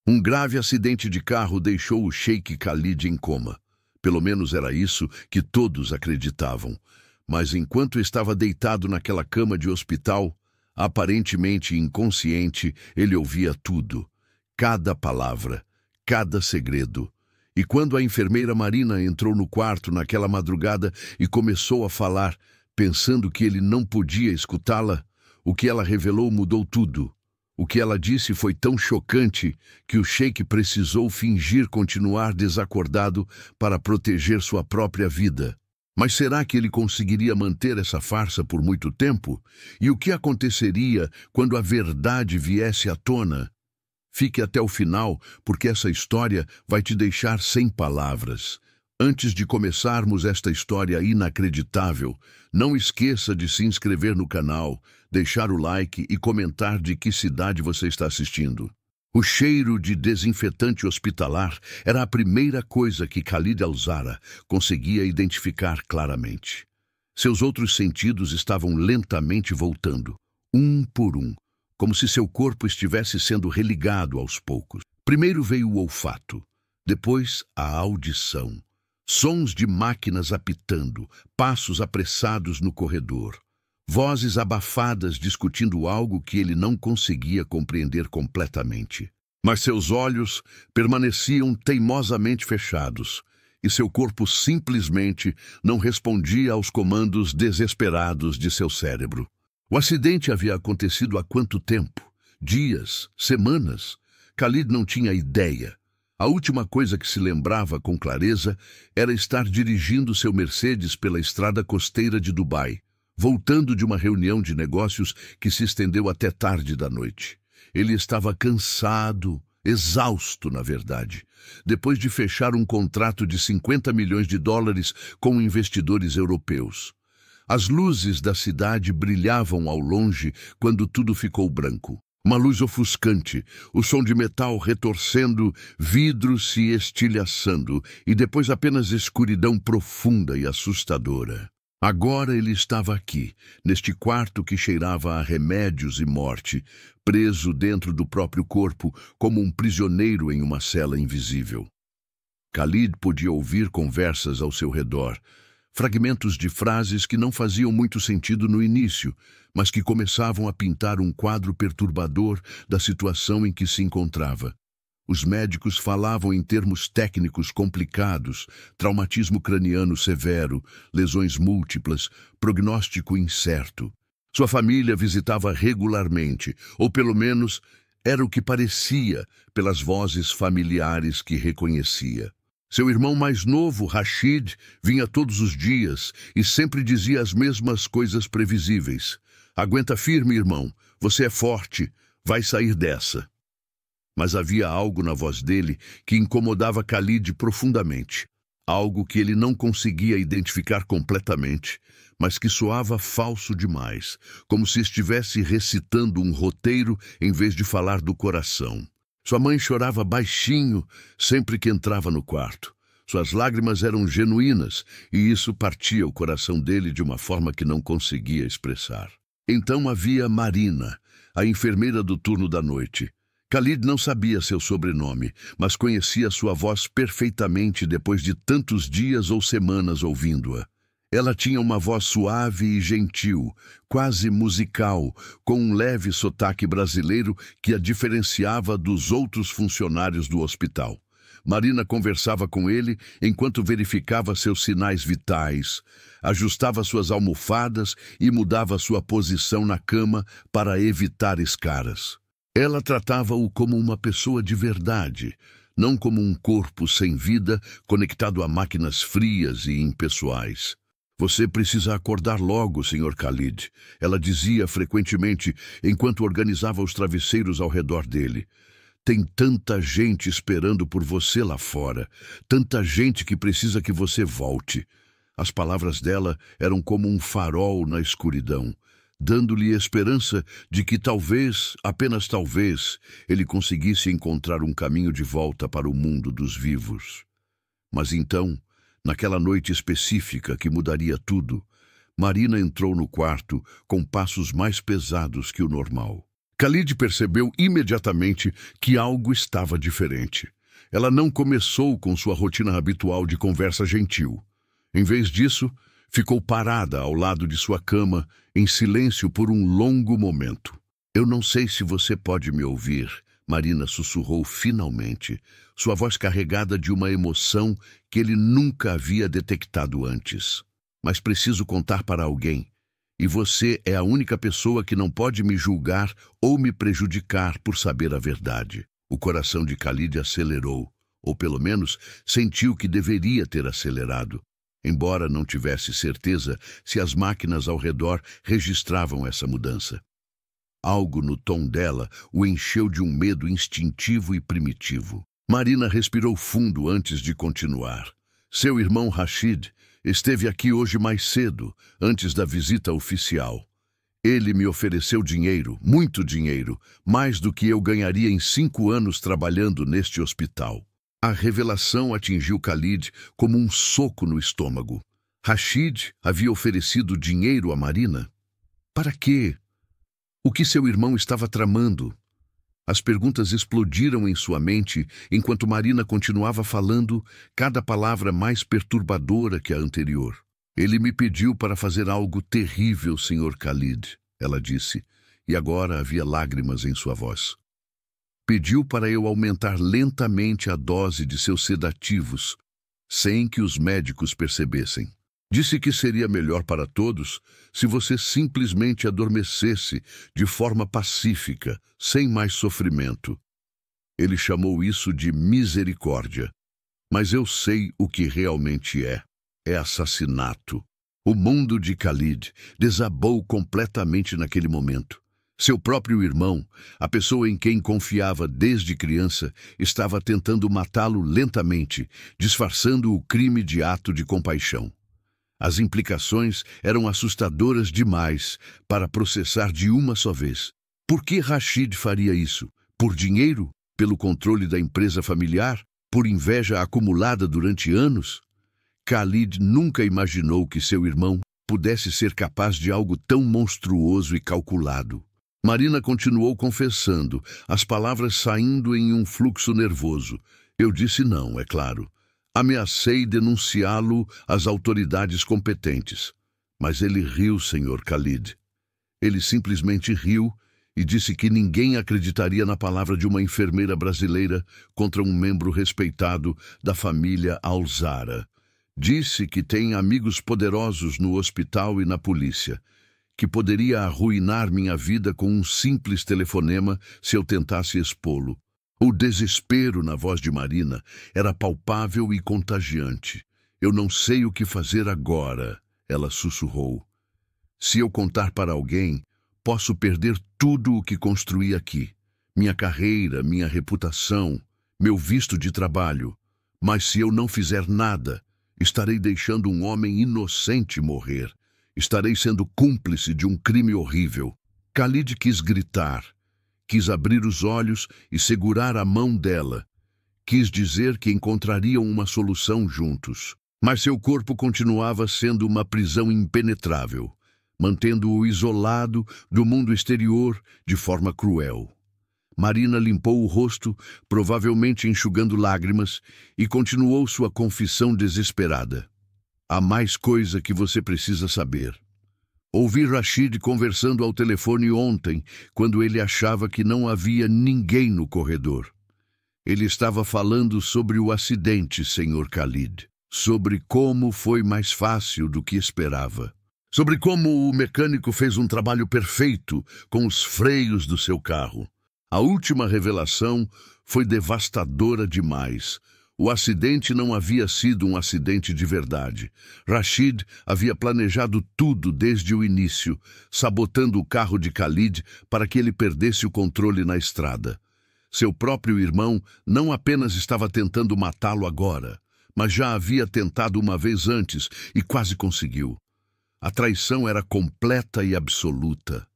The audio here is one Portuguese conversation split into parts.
Um grave acidente de carro deixou o Sheik Khalid em coma. Pelo menos era isso que todos acreditavam. Mas enquanto estava deitado naquela cama de hospital, aparentemente inconsciente, ele ouvia tudo. Cada palavra, cada segredo. E quando a enfermeira Marina entrou no quarto naquela madrugada e começou a falar, pensando que ele não podia escutá-la, o que ela revelou mudou tudo. O que ela disse foi tão chocante que o Sheik precisou fingir continuar desacordado para proteger sua própria vida. Mas será que ele conseguiria manter essa farsa por muito tempo? E o que aconteceria quando a verdade viesse à tona? Fique até o final, porque essa história vai te deixar sem palavras. Antes de começarmos esta história inacreditável, não esqueça de se inscrever no canal, deixar o like e comentar de que cidade você está assistindo. O cheiro de desinfetante hospitalar era a primeira coisa que Khalid Al-Zara conseguia identificar claramente. Seus outros sentidos estavam lentamente voltando, um por um, como se seu corpo estivesse sendo religado aos poucos. Primeiro veio o olfato, depois a audição. Sons de máquinas apitando, passos apressados no corredor. Vozes abafadas discutindo algo que ele não conseguia compreender completamente. Mas seus olhos permaneciam teimosamente fechados, e seu corpo simplesmente não respondia aos comandos desesperados de seu cérebro. O acidente havia acontecido há quanto tempo? Dias? Semanas? Khalid não tinha ideia. A última coisa que se lembrava com clareza era estar dirigindo seu Mercedes pela estrada costeira de Dubai, voltando de uma reunião de negócios que se estendeu até tarde da noite. Ele estava cansado, exausto, na verdade, depois de fechar um contrato de 50 milhões de dólares com investidores europeus. As luzes da cidade brilhavam ao longe quando tudo ficou branco. Uma luz ofuscante, o som de metal retorcendo, vidros se estilhaçando e depois apenas escuridão profunda e assustadora. Agora ele estava aqui, neste quarto que cheirava a remédios e morte, preso dentro do próprio corpo, como um prisioneiro em uma cela invisível. Khalid podia ouvir conversas ao seu redor, fragmentos de frases que não faziam muito sentido no início, mas que começavam a pintar um quadro perturbador da situação em que se encontrava. Os médicos falavam em termos técnicos complicados, traumatismo craniano severo, lesões múltiplas, prognóstico incerto. Sua família visitava regularmente, ou pelo menos era o que parecia pelas vozes familiares que reconhecia. Seu irmão mais novo, Rashid, vinha todos os dias e sempre dizia as mesmas coisas previsíveis. Aguenta firme, irmão. Você é forte. Vai sair dessa. Mas havia algo na voz dele que incomodava Khalid profundamente. Algo que ele não conseguia identificar completamente, mas que soava falso demais, como se estivesse recitando um roteiro em vez de falar do coração. Sua mãe chorava baixinho sempre que entrava no quarto. Suas lágrimas eram genuínas e isso partia o coração dele de uma forma que não conseguia expressar. Então havia Marina, a enfermeira do turno da noite. Khalid não sabia seu sobrenome, mas conhecia sua voz perfeitamente depois de tantos dias ou semanas ouvindo-a. Ela tinha uma voz suave e gentil, quase musical, com um leve sotaque brasileiro que a diferenciava dos outros funcionários do hospital. Marina conversava com ele enquanto verificava seus sinais vitais, ajustava suas almofadas e mudava sua posição na cama para evitar escaras. Ela tratava-o como uma pessoa de verdade, não como um corpo sem vida conectado a máquinas frias e impessoais. Você precisa acordar logo, Sr. Khalid, ela dizia frequentemente enquanto organizava os travesseiros ao redor dele. Tem tanta gente esperando por você lá fora, tanta gente que precisa que você volte. As palavras dela eram como um farol na escuridão, dando-lhe esperança de que talvez, apenas talvez, ele conseguisse encontrar um caminho de volta para o mundo dos vivos. Mas então, naquela noite específica que mudaria tudo, Marina entrou no quarto com passos mais pesados que o normal. Khalid percebeu imediatamente que algo estava diferente. Ela não começou com sua rotina habitual de conversa gentil. Em vez disso, ficou parada ao lado de sua cama, em silêncio por um longo momento. "Eu não sei se você pode me ouvir", Marina sussurrou finalmente, sua voz carregada de uma emoção que ele nunca havia detectado antes. "Mas preciso contar para alguém. E você é a única pessoa que não pode me julgar ou me prejudicar por saber a verdade." O coração de Khalid acelerou, ou pelo menos sentiu que deveria ter acelerado, embora não tivesse certeza se as máquinas ao redor registravam essa mudança. Algo no tom dela o encheu de um medo instintivo e primitivo. Marina respirou fundo antes de continuar. "Seu irmão Rashid esteve aqui hoje mais cedo, antes da visita oficial. Ele me ofereceu dinheiro, muito dinheiro, mais do que eu ganharia em 5 anos trabalhando neste hospital." A revelação atingiu Khalid como um soco no estômago. Rashid havia oferecido dinheiro a Marina? Para quê? O que seu irmão estava tramando? As perguntas explodiram em sua mente enquanto Marina continuava falando, cada palavra mais perturbadora que a anterior. "Ele me pediu para fazer algo terrível, Sr. Khalid", ela disse, e agora havia lágrimas em sua voz. "Pediu para eu aumentar lentamente a dose de seus sedativos, sem que os médicos percebessem. Disse que seria melhor para todos se você simplesmente adormecesse de forma pacífica, sem mais sofrimento. Ele chamou isso de misericórdia. Mas eu sei o que realmente é. É assassinato." O mundo de Khalid desabou completamente naquele momento. Seu próprio irmão, a pessoa em quem confiava desde criança, estava tentando matá-lo lentamente, disfarçando o crime de ato de compaixão. As implicações eram assustadoras demais para processar de uma só vez. Por que Rashid faria isso? Por dinheiro? Pelo controle da empresa familiar? Por inveja acumulada durante anos? Khalid nunca imaginou que seu irmão pudesse ser capaz de algo tão monstruoso e calculado. Marina continuou confessando, as palavras saindo em um fluxo nervoso. "Eu disse não, é claro. Ameacei denunciá-lo às autoridades competentes. Mas ele riu, Sr. Khalid. Ele simplesmente riu e disse que ninguém acreditaria na palavra de uma enfermeira brasileira contra um membro respeitado da família Alzara. Disse que tem amigos poderosos no hospital e na polícia, que poderia arruinar minha vida com um simples telefonema se eu tentasse expô-lo." O desespero na voz de Marina era palpável e contagiante. "Eu não sei o que fazer agora", ela sussurrou. "Se eu contar para alguém, posso perder tudo o que construí aqui. Minha carreira, minha reputação, meu visto de trabalho. Mas se eu não fizer nada, estarei deixando um homem inocente morrer. Estarei sendo cúmplice de um crime horrível." Khalid quis gritar. Quis abrir os olhos e segurar a mão dela. Quis dizer que encontrariam uma solução juntos. Mas seu corpo continuava sendo uma prisão impenetrável, mantendo-o isolado do mundo exterior de forma cruel. Marina limpou o rosto, provavelmente enxugando lágrimas, e continuou sua confissão desesperada. "Há mais coisa que você precisa saber. Ouvi Rashid conversando ao telefone ontem, quando ele achava que não havia ninguém no corredor. Ele estava falando sobre o acidente, Sr. Khalid. Sobre como foi mais fácil do que esperava. Sobre como o mecânico fez um trabalho perfeito com os freios do seu carro. A última revelação foi devastadora demais. O acidente não havia sido um acidente de verdade. Rashid havia planejado tudo desde o início, sabotando o carro de Khalid para que ele perdesse o controle na estrada. Seu próprio irmão não apenas estava tentando matá-lo agora, mas já havia tentado uma vez antes e quase conseguiu. A traição era completa e absoluta.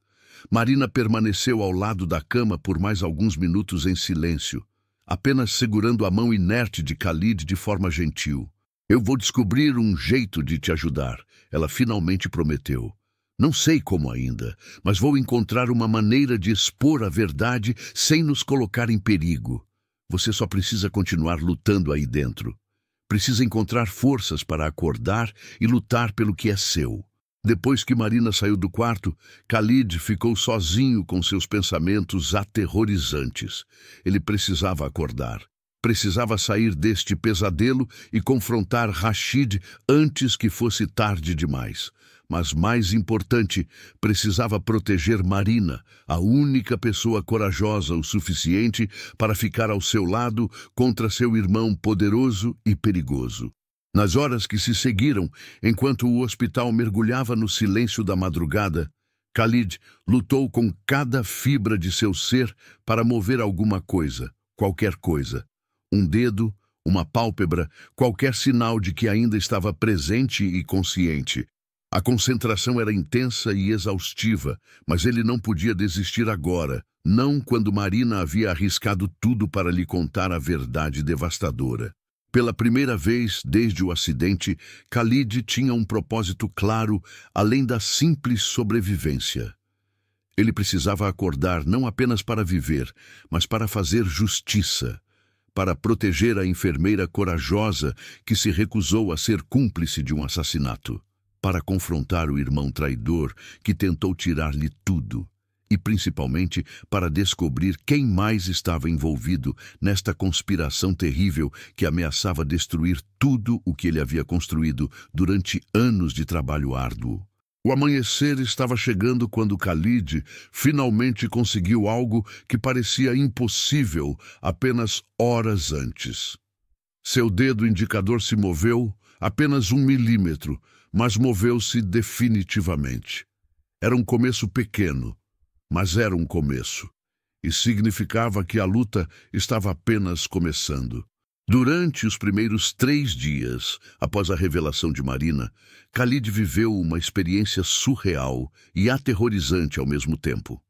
Marina permaneceu ao lado da cama por mais alguns minutos em silêncio, apenas segurando a mão inerte de Khalid de forma gentil. "Eu vou descobrir um jeito de te ajudar", ela finalmente prometeu. Não sei como ainda, mas vou encontrar uma maneira de expor a verdade sem nos colocar em perigo. Você só precisa continuar lutando aí dentro. Precisa encontrar forças para acordar e lutar pelo que é seu. Depois que Marina saiu do quarto, Khalid ficou sozinho com seus pensamentos aterrorizantes. Ele precisava acordar. Precisava sair deste pesadelo e confrontar Rashid antes que fosse tarde demais. Mas, mais importante, precisava proteger Marina, a única pessoa corajosa o suficiente para ficar ao seu lado contra seu irmão poderoso e perigoso. Nas horas que se seguiram, enquanto o hospital mergulhava no silêncio da madrugada, Khalid lutou com cada fibra de seu ser para mover alguma coisa, qualquer coisa. Um dedo, uma pálpebra, qualquer sinal de que ainda estava presente e consciente. A concentração era intensa e exaustiva, mas ele não podia desistir agora, não quando Marina havia arriscado tudo para lhe contar a verdade devastadora. Pela primeira vez desde o acidente, Khalid tinha um propósito claro, além da simples sobrevivência. Ele precisava acordar não apenas para viver, mas para fazer justiça, para proteger a enfermeira corajosa que se recusou a ser cúmplice de um assassinato, para confrontar o irmão traidor que tentou tirar-lhe tudo, e principalmente para descobrir quem mais estava envolvido nesta conspiração terrível que ameaçava destruir tudo o que ele havia construído durante anos de trabalho árduo. O amanhecer estava chegando quando Khalid finalmente conseguiu algo que parecia impossível apenas horas antes. Seu dedo indicador se moveu apenas 1 milímetro, mas moveu-se definitivamente. Era um começo pequeno, mas era um começo, e significava que a luta estava apenas começando. Durante os primeiros 3 dias, após a revelação de Marina, Khalid viveu uma experiência surreal e aterrorizante ao mesmo tempo.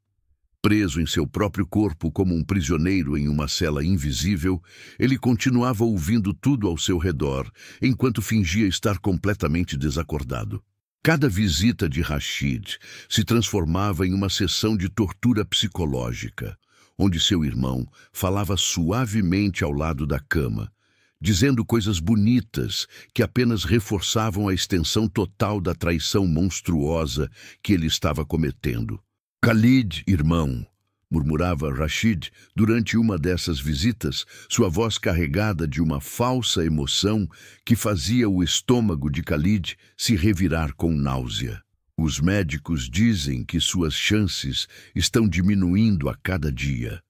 Preso em seu próprio corpo como um prisioneiro em uma cela invisível, ele continuava ouvindo tudo ao seu redor, enquanto fingia estar completamente desacordado. Cada visita de Rashid se transformava em uma sessão de tortura psicológica, onde seu irmão falava suavemente ao lado da cama, dizendo coisas bonitas que apenas reforçavam a extensão total da traição monstruosa que ele estava cometendo. "Khalid, irmão", murmurava Rashid durante uma dessas visitas, sua voz carregada de uma falsa emoção que fazia o estômago de Khalid se revirar com náusea. "Os médicos dizem que suas chances estão diminuindo a cada dia.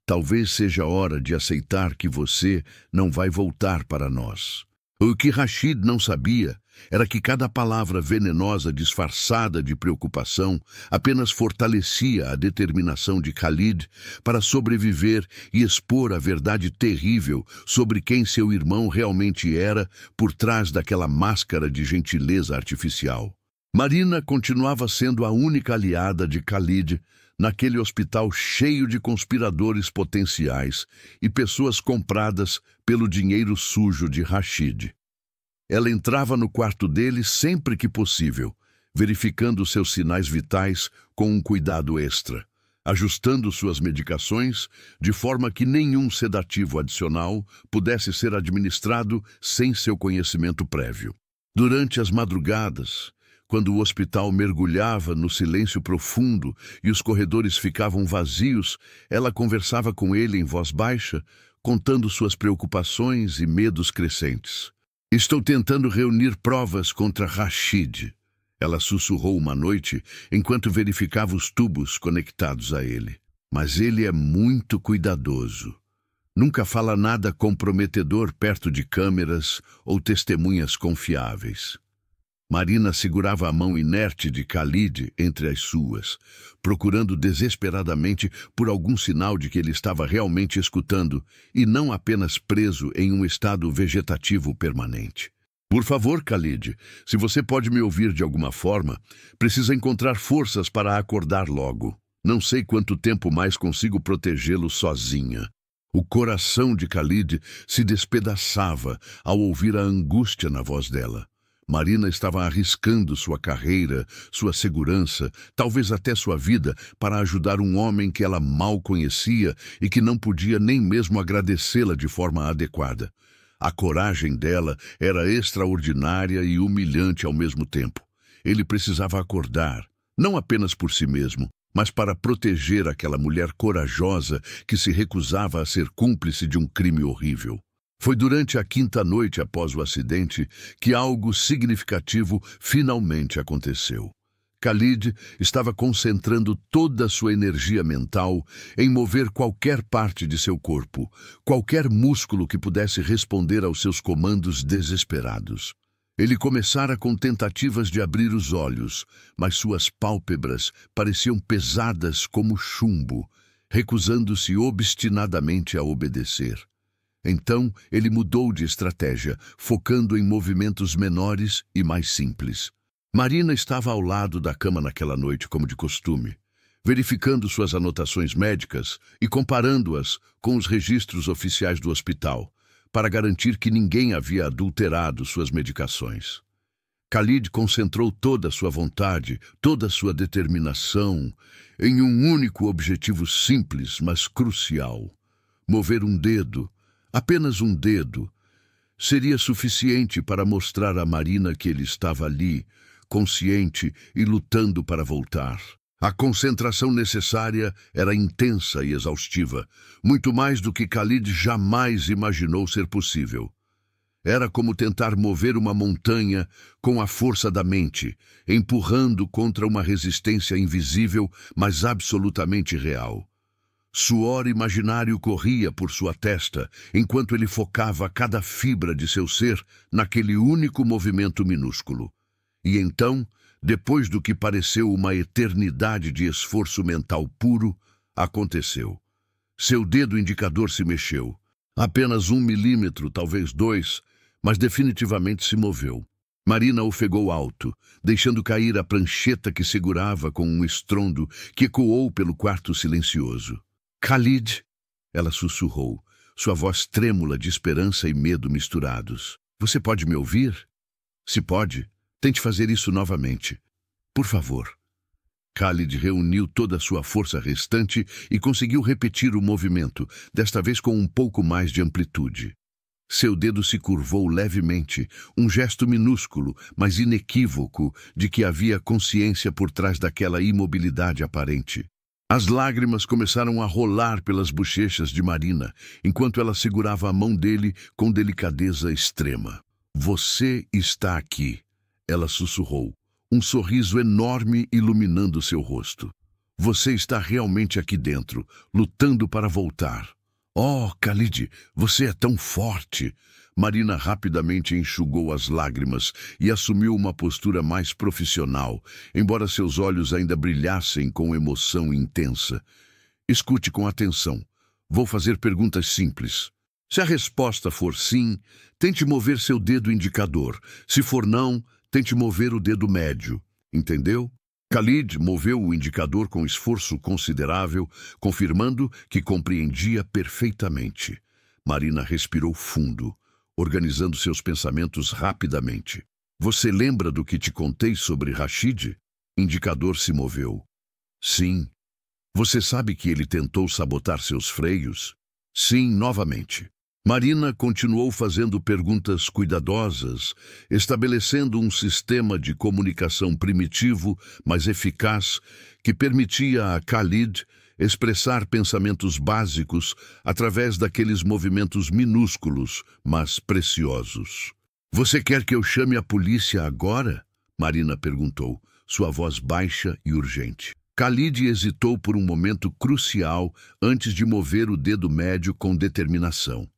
Talvez seja hora de aceitar que você não vai voltar para nós." O que Rashid não sabia era que cada palavra venenosa disfarçada de preocupação apenas fortalecia a determinação de Khalid para sobreviver e expor a verdade terrível sobre quem seu irmão realmente era por trás daquela máscara de gentileza artificial. Marina continuava sendo a única aliada de Khalid naquele hospital cheio de conspiradores potenciais e pessoas compradas pelo dinheiro sujo de Rashid. Ela entrava no quarto dele sempre que possível, verificando seus sinais vitais com um cuidado extra, ajustando suas medicações de forma que nenhum sedativo adicional pudesse ser administrado sem seu conhecimento prévio. Durante as madrugadas, quando o hospital mergulhava no silêncio profundo e os corredores ficavam vazios, ela conversava com ele em voz baixa, contando suas preocupações e medos crescentes. "Estou tentando reunir provas contra Rashid", ela sussurrou uma noite enquanto verificava os tubos conectados a ele. "Mas ele é muito cuidadoso. Nunca fala nada comprometedor perto de câmeras ou testemunhas confiáveis." Marina segurava a mão inerte de Khalid entre as suas, procurando desesperadamente por algum sinal de que ele estava realmente escutando e não apenas preso em um estado vegetativo permanente. "Por favor, Khalid, se você pode me ouvir de alguma forma, precisa encontrar forças para acordar logo. Não sei quanto tempo mais consigo protegê-lo sozinha." O coração de Khalid se despedaçava ao ouvir a angústia na voz dela. Marina estava arriscando sua carreira, sua segurança, talvez até sua vida, para ajudar um homem que ela mal conhecia e que não podia nem mesmo agradecê-la de forma adequada. A coragem dela era extraordinária e humilhante ao mesmo tempo. Ele precisava acordar, não apenas por si mesmo, mas para proteger aquela mulher corajosa que se recusava a ser cúmplice de um crime horrível. Foi durante a quinta noite após o acidente que algo significativo finalmente aconteceu. Khalid estava concentrando toda a sua energia mental em mover qualquer parte de seu corpo, qualquer músculo que pudesse responder aos seus comandos desesperados. Ele começara com tentativas de abrir os olhos, mas suas pálpebras pareciam pesadas como chumbo, recusando-se obstinadamente a obedecer. Então, ele mudou de estratégia, focando em movimentos menores e mais simples. Marina estava ao lado da cama naquela noite, como de costume, verificando suas anotações médicas e comparando-as com os registros oficiais do hospital, para garantir que ninguém havia adulterado suas medicações. Khalid concentrou toda a sua vontade, toda a sua determinação, em um único objetivo simples, mas crucial: mover um dedo. Apenas um dedo seria suficiente para mostrar a Marina que ele estava ali, consciente e lutando para voltar. A concentração necessária era intensa e exaustiva, muito mais do que Khalid jamais imaginou ser possível. Era como tentar mover uma montanha com a força da mente, empurrando contra uma resistência invisível, mas absolutamente real. Suor imaginário corria por sua testa, enquanto ele focava cada fibra de seu ser naquele único movimento minúsculo. E então, depois do que pareceu uma eternidade de esforço mental puro, aconteceu. Seu dedo indicador se mexeu. Apenas 1 milímetro, talvez 2, mas definitivamente se moveu. Marina ofegou alto, deixando cair a prancheta que segurava com um estrondo que ecoou pelo quarto silencioso. Khalid, ela sussurrou, sua voz trêmula de esperança e medo misturados. Você pode me ouvir? Se pode, tente fazer isso novamente. Por favor. Khalid reuniu toda a sua força restante e conseguiu repetir o movimento, desta vez com um pouco mais de amplitude. Seu dedo se curvou levemente, um gesto minúsculo, mas inequívoco, de que havia consciência por trás daquela imobilidade aparente. As lágrimas começaram a rolar pelas bochechas de Marina, enquanto ela segurava a mão dele com delicadeza extrema. Você está aqui, ela sussurrou, um sorriso enorme iluminando seu rosto. Você está realmente aqui dentro, lutando para voltar. Oh, Khalid, você é tão forte! Marina rapidamente enxugou as lágrimas e assumiu uma postura mais profissional, embora seus olhos ainda brilhassem com emoção intensa. Escute com atenção. Vou fazer perguntas simples. Se a resposta for sim, tente mover seu dedo indicador. Se for não, tente mover o dedo médio. Entendeu? Khalid moveu o indicador com esforço considerável, confirmando que compreendia perfeitamente. Marina respirou fundo, organizando seus pensamentos rapidamente. Você lembra do que te contei sobre Rashid? Indicador se moveu. Sim. Você sabe que ele tentou sabotar seus freios? Sim, novamente. Marina continuou fazendo perguntas cuidadosas, estabelecendo um sistema de comunicação primitivo, mas eficaz, que permitia a Khalid expressar pensamentos básicos através daqueles movimentos minúsculos, mas preciosos. Você quer que eu chame a polícia agora? Marina perguntou, sua voz baixa e urgente. Khalid hesitou por um momento crucial antes de mover o dedo médio com determinação.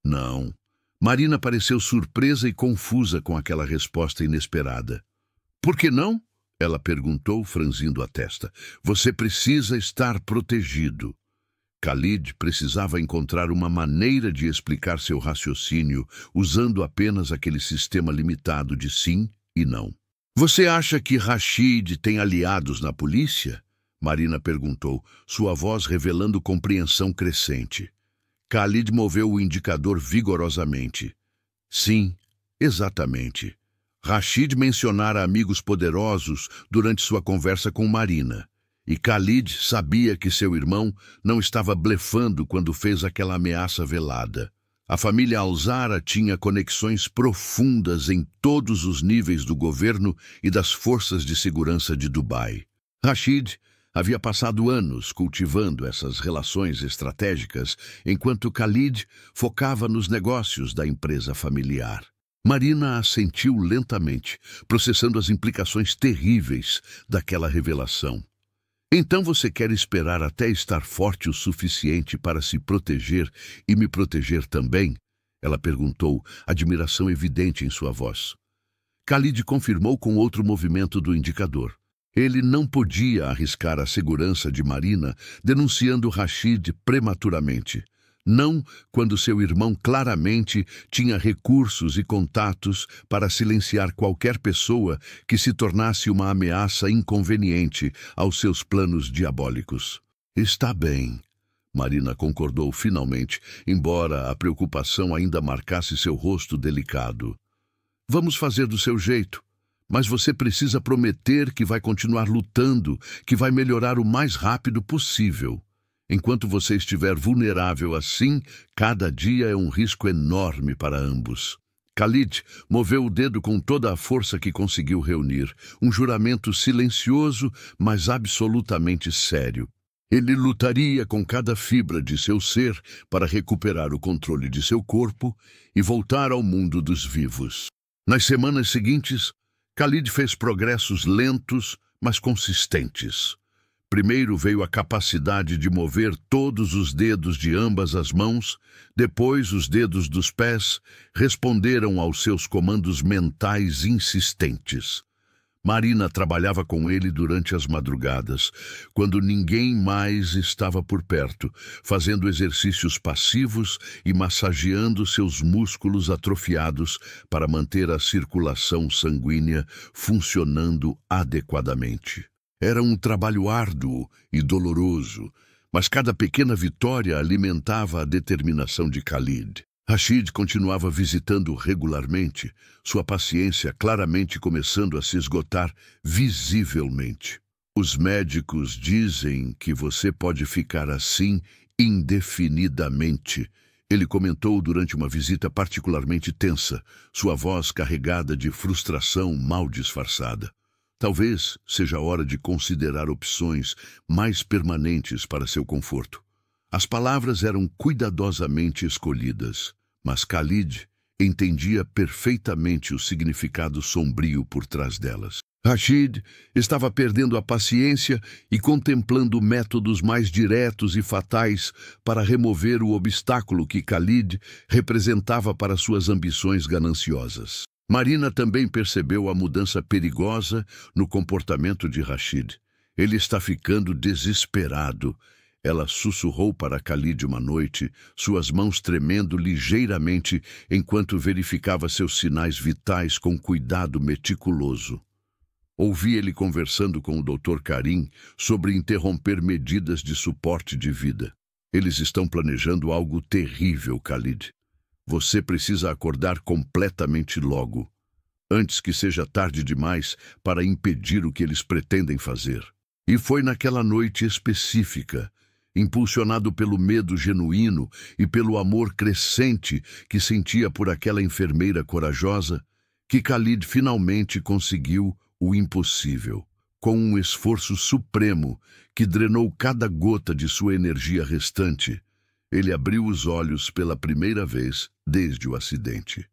Não. Marina pareceu surpresa e confusa com aquela resposta inesperada. Por que não? Ela perguntou, franzindo a testa. Você precisa estar protegido. Khalid precisava encontrar uma maneira de explicar seu raciocínio usando apenas aquele sistema limitado de sim e não. Você acha que Rashid tem aliados na polícia? Marina perguntou, sua voz revelando compreensão crescente. Khalid moveu o indicador vigorosamente. Sim, exatamente. Rashid mencionara amigos poderosos durante sua conversa com Marina. E Khalid sabia que seu irmão não estava blefando quando fez aquela ameaça velada. A família Alzara tinha conexões profundas em todos os níveis do governo e das forças de segurança de Dubai. Rashid havia passado anos cultivando essas relações estratégicas, enquanto Khalid focava nos negócios da empresa familiar. Marina assentiu lentamente, processando as implicações terríveis daquela revelação. Então você quer esperar até estar forte o suficiente para se proteger e me proteger também? Ela perguntou, admiração evidente em sua voz. Khalid confirmou com outro movimento do indicador. Ele não podia arriscar a segurança de Marina, denunciando Rashid prematuramente. Não quando seu irmão claramente tinha recursos e contatos para silenciar qualquer pessoa que se tornasse uma ameaça inconveniente aos seus planos diabólicos. Está bem, Marina concordou finalmente, embora a preocupação ainda marcasse seu rosto delicado. Vamos fazer do seu jeito, mas você precisa prometer que vai continuar lutando, que vai melhorar o mais rápido possível. Enquanto você estiver vulnerável assim, cada dia é um risco enorme para ambos. Khalid moveu o dedo com toda a força que conseguiu reunir, um juramento silencioso, mas absolutamente sério. Ele lutaria com cada fibra de seu ser para recuperar o controle de seu corpo e voltar ao mundo dos vivos. Nas semanas seguintes, Khalid fez progressos lentos, mas consistentes. Primeiro veio a capacidade de mover todos os dedos de ambas as mãos, depois os dedos dos pés responderam aos seus comandos mentais insistentes. Marina trabalhava com ele durante as madrugadas, quando ninguém mais estava por perto, fazendo exercícios passivos e massageando seus músculos atrofiados para manter a circulação sanguínea funcionando adequadamente. Era um trabalho árduo e doloroso, mas cada pequena vitória alimentava a determinação de Khalid. Rashid continuava visitando regularmente, sua paciência claramente começando a se esgotar visivelmente. Os médicos dizem que você pode ficar assim indefinidamente, ele comentou durante uma visita particularmente tensa, sua voz carregada de frustração mal disfarçada. Talvez seja hora de considerar opções mais permanentes para seu conforto. As palavras eram cuidadosamente escolhidas, mas Khalid entendia perfeitamente o significado sombrio por trás delas. Rashid estava perdendo a paciência e contemplando métodos mais diretos e fatais para remover o obstáculo que Khalid representava para suas ambições gananciosas. Marina também percebeu a mudança perigosa no comportamento de Rashid. Ele está ficando desesperado. Ela sussurrou para Khalid uma noite, suas mãos tremendo ligeiramente enquanto verificava seus sinais vitais com cuidado meticuloso. Ouvi ele conversando com o Dr. Karim sobre interromper medidas de suporte de vida. Eles estão planejando algo terrível, Khalid. Você precisa acordar completamente logo, antes que seja tarde demais para impedir o que eles pretendem fazer. E foi naquela noite específica, impulsionado pelo medo genuíno e pelo amor crescente que sentia por aquela enfermeira corajosa, que Khalid finalmente conseguiu o impossível. Com um esforço supremo que drenou cada gota de sua energia restante, ele abriu os olhos pela primeira vez desde o acidente.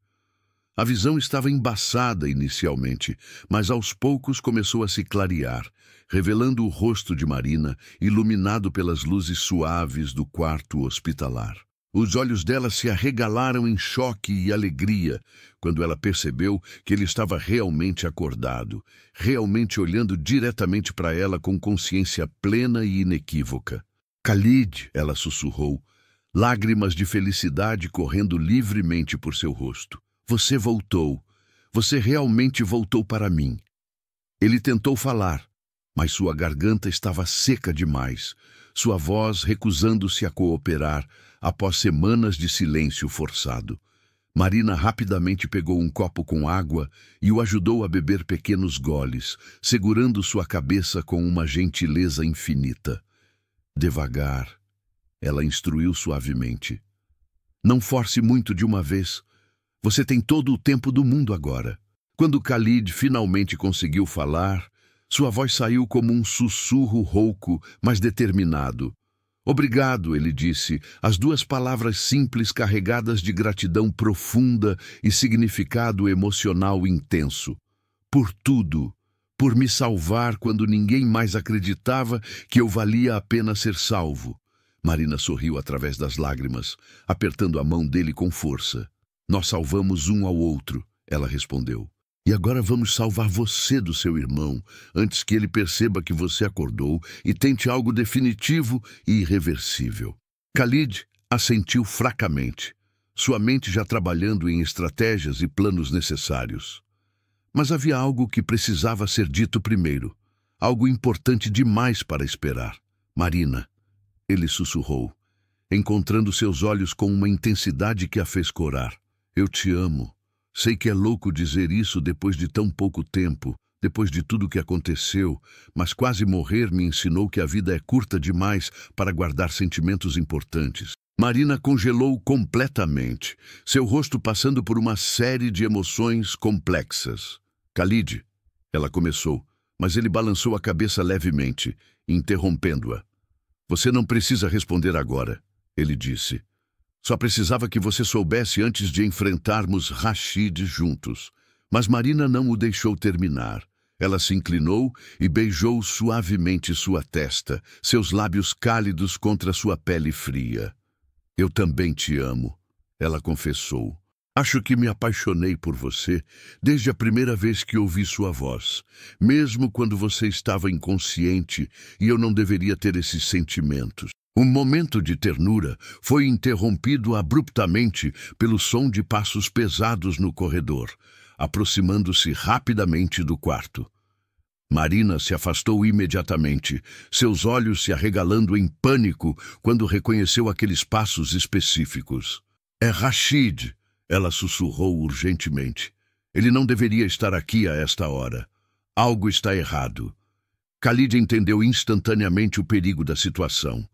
A visão estava embaçada inicialmente, mas aos poucos começou a se clarear, revelando o rosto de Marina, iluminado pelas luzes suaves do quarto hospitalar. Os olhos dela se arregalaram em choque e alegria quando ela percebeu que ele estava realmente acordado, realmente olhando diretamente para ela com consciência plena e inequívoca. Khalid, ela sussurrou, lágrimas de felicidade correndo livremente por seu rosto. Você voltou. Você realmente voltou para mim. Ele tentou falar, mas sua garganta estava seca demais, sua voz recusando-se a cooperar após semanas de silêncio forçado. Marina rapidamente pegou um copo com água e o ajudou a beber pequenos goles, segurando sua cabeça com uma gentileza infinita. Devagar, ela instruiu suavemente. Não force muito de uma vez. Você tem todo o tempo do mundo agora. Quando Khalid finalmente conseguiu falar, sua voz saiu como um sussurro rouco, mas determinado. Obrigado, ele disse, as duas palavras simples carregadas de gratidão profunda e significado emocional intenso. Por tudo, por me salvar quando ninguém mais acreditava que eu valia a pena ser salvo. Marina sorriu através das lágrimas, apertando a mão dele com força. Nós salvamos um ao outro, ela respondeu. E agora vamos salvar você do seu irmão, antes que ele perceba que você acordou e tente algo definitivo e irreversível. Khalid assentiu fracamente, sua mente já trabalhando em estratégias e planos necessários. Mas havia algo que precisava ser dito primeiro, algo importante demais para esperar. Marina, ele sussurrou, encontrando seus olhos com uma intensidade que a fez corar. Eu te amo. Sei que é louco dizer isso depois de tão pouco tempo, depois de tudo que aconteceu, mas quase morrer me ensinou que a vida é curta demais para guardar sentimentos importantes. Marina congelou completamente, seu rosto passando por uma série de emoções complexas. Khalid, ela começou, mas ele balançou a cabeça levemente, interrompendo-a. Você não precisa responder agora, ele disse. Só precisava que você soubesse antes de enfrentarmos Rashid juntos. Mas Marina não o deixou terminar. Ela se inclinou e beijou suavemente sua testa, seus lábios cálidos contra sua pele fria. Eu também te amo, ela confessou. Acho que me apaixonei por você desde a primeira vez que ouvi sua voz, mesmo quando você estava inconsciente e eu não deveria ter esses sentimentos. Um momento de ternura foi interrompido abruptamente pelo som de passos pesados no corredor, aproximando-se rapidamente do quarto. Marina se afastou imediatamente, seus olhos se arregalando em pânico quando reconheceu aqueles passos específicos. É Rashid, ela sussurrou urgentemente. Ele não deveria estar aqui a esta hora. Algo está errado. Khalid entendeu instantaneamente o perigo da situação.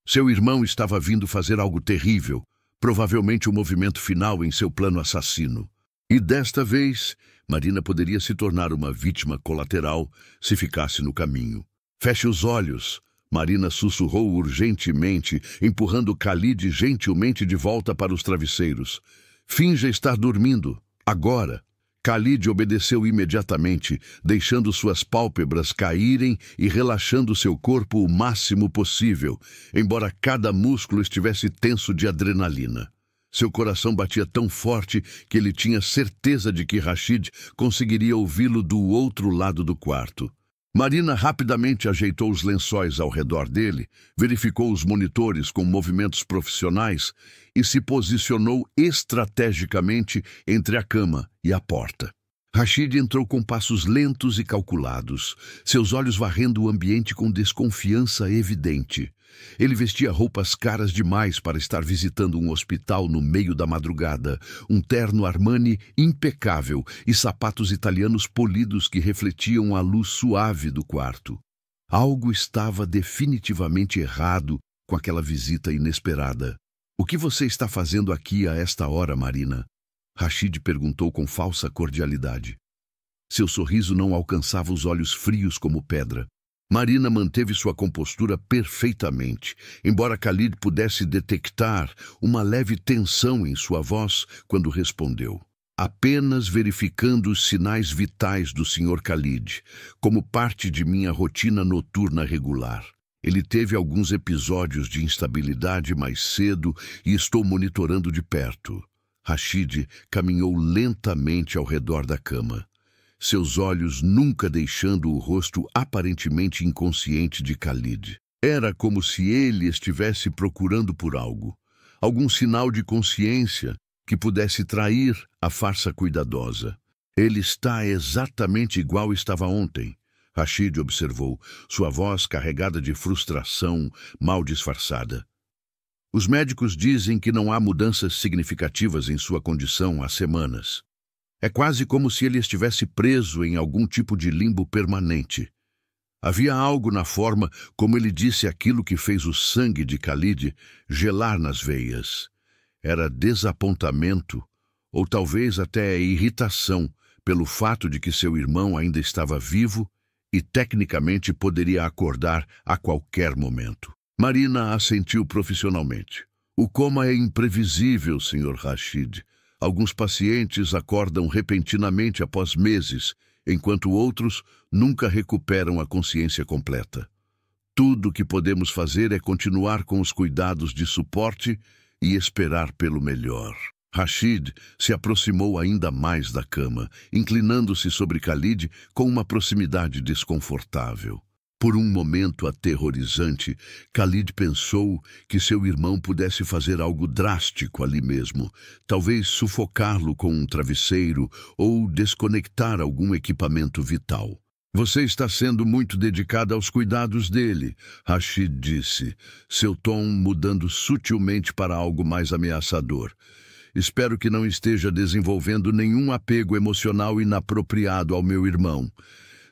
Seu irmão estava vindo fazer algo terrível, provavelmente o movimento final em seu plano assassino. E desta vez, Marina poderia se tornar uma vítima colateral se ficasse no caminho. Feche os olhos, Marina sussurrou urgentemente, empurrando Khalid gentilmente de volta para os travesseiros. Finja estar dormindo, agora. Khalid obedeceu imediatamente, deixando suas pálpebras caírem e relaxando seu corpo o máximo possível, embora cada músculo estivesse tenso de adrenalina. Seu coração batia tão forte que ele tinha certeza de que Rashid conseguiria ouvi-lo do outro lado do quarto. Marina rapidamente ajeitou os lençóis ao redor dele, verificou os monitores com movimentos profissionais e se posicionou estrategicamente entre a cama e a porta. Rashid entrou com passos lentos e calculados, seus olhos varrendo o ambiente com desconfiança evidente. Ele vestia roupas caras demais para estar visitando um hospital no meio da madrugada, um terno Armani impecável e sapatos italianos polidos que refletiam a luz suave do quarto. Algo estava definitivamente errado com aquela visita inesperada. O que você está fazendo aqui a esta hora, Marina? Rashid perguntou com falsa cordialidade. Seu sorriso não alcançava os olhos frios como pedra. Marina manteve sua compostura perfeitamente, embora Khalid pudesse detectar uma leve tensão em sua voz quando respondeu. Apenas verificando os sinais vitais do Sr. Khalid, como parte de minha rotina noturna regular. Ele teve alguns episódios de instabilidade mais cedo e estou monitorando de perto. Rashid caminhou lentamente ao redor da cama, seus olhos nunca deixando o rosto aparentemente inconsciente de Khalid. Era como se ele estivesse procurando por algo, algum sinal de consciência que pudesse trair a farsa cuidadosa. Ele está exatamente igual estava ontem, Rashid observou, sua voz carregada de frustração mal disfarçada. Os médicos dizem que não há mudanças significativas em sua condição há semanas. É quase como se ele estivesse preso em algum tipo de limbo permanente. Havia algo na forma como ele disse aquilo que fez o sangue de Khalid gelar nas veias. Era desapontamento, ou talvez até irritação, pelo fato de que seu irmão ainda estava vivo e tecnicamente poderia acordar a qualquer momento. Marina assentiu profissionalmente. O coma é imprevisível, Sr. Rashid. Alguns pacientes acordam repentinamente após meses, enquanto outros nunca recuperam a consciência completa. Tudo o que podemos fazer é continuar com os cuidados de suporte e esperar pelo melhor. Rashid se aproximou ainda mais da cama, inclinando-se sobre Khalid com uma proximidade desconfortável. Por um momento aterrorizante, Khalid pensou que seu irmão pudesse fazer algo drástico ali mesmo, talvez sufocá-lo com um travesseiro ou desconectar algum equipamento vital. Você está sendo muito dedicada aos cuidados dele, Rashid disse, seu tom mudando sutilmente para algo mais ameaçador. Espero que não esteja desenvolvendo nenhum apego emocional inapropriado ao meu irmão.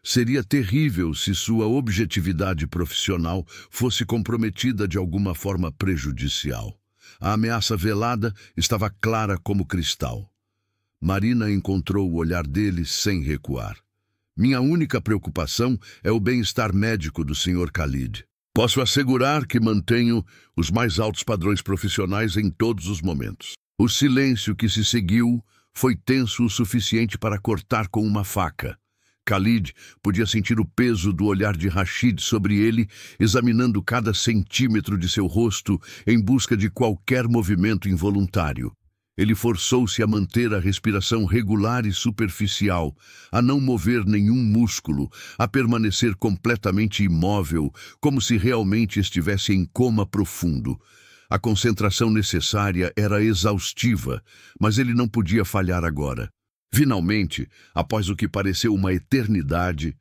Seria terrível se sua objetividade profissional fosse comprometida de alguma forma prejudicial. A ameaça velada estava clara como cristal. Marina encontrou o olhar dele sem recuar. Minha única preocupação é o bem-estar médico do Sr. Khalid. Posso assegurar que mantenho os mais altos padrões profissionais em todos os momentos. O silêncio que se seguiu foi tenso o suficiente para cortar com uma faca. Khalid podia sentir o peso do olhar de Rashid sobre ele, examinando cada centímetro de seu rosto em busca de qualquer movimento involuntário. Ele forçou-se a manter a respiração regular e superficial, a não mover nenhum músculo, a permanecer completamente imóvel, como se realmente estivesse em coma profundo. A concentração necessária era exaustiva, mas ele não podia falhar agora. Finalmente, após o que pareceu uma eternidade,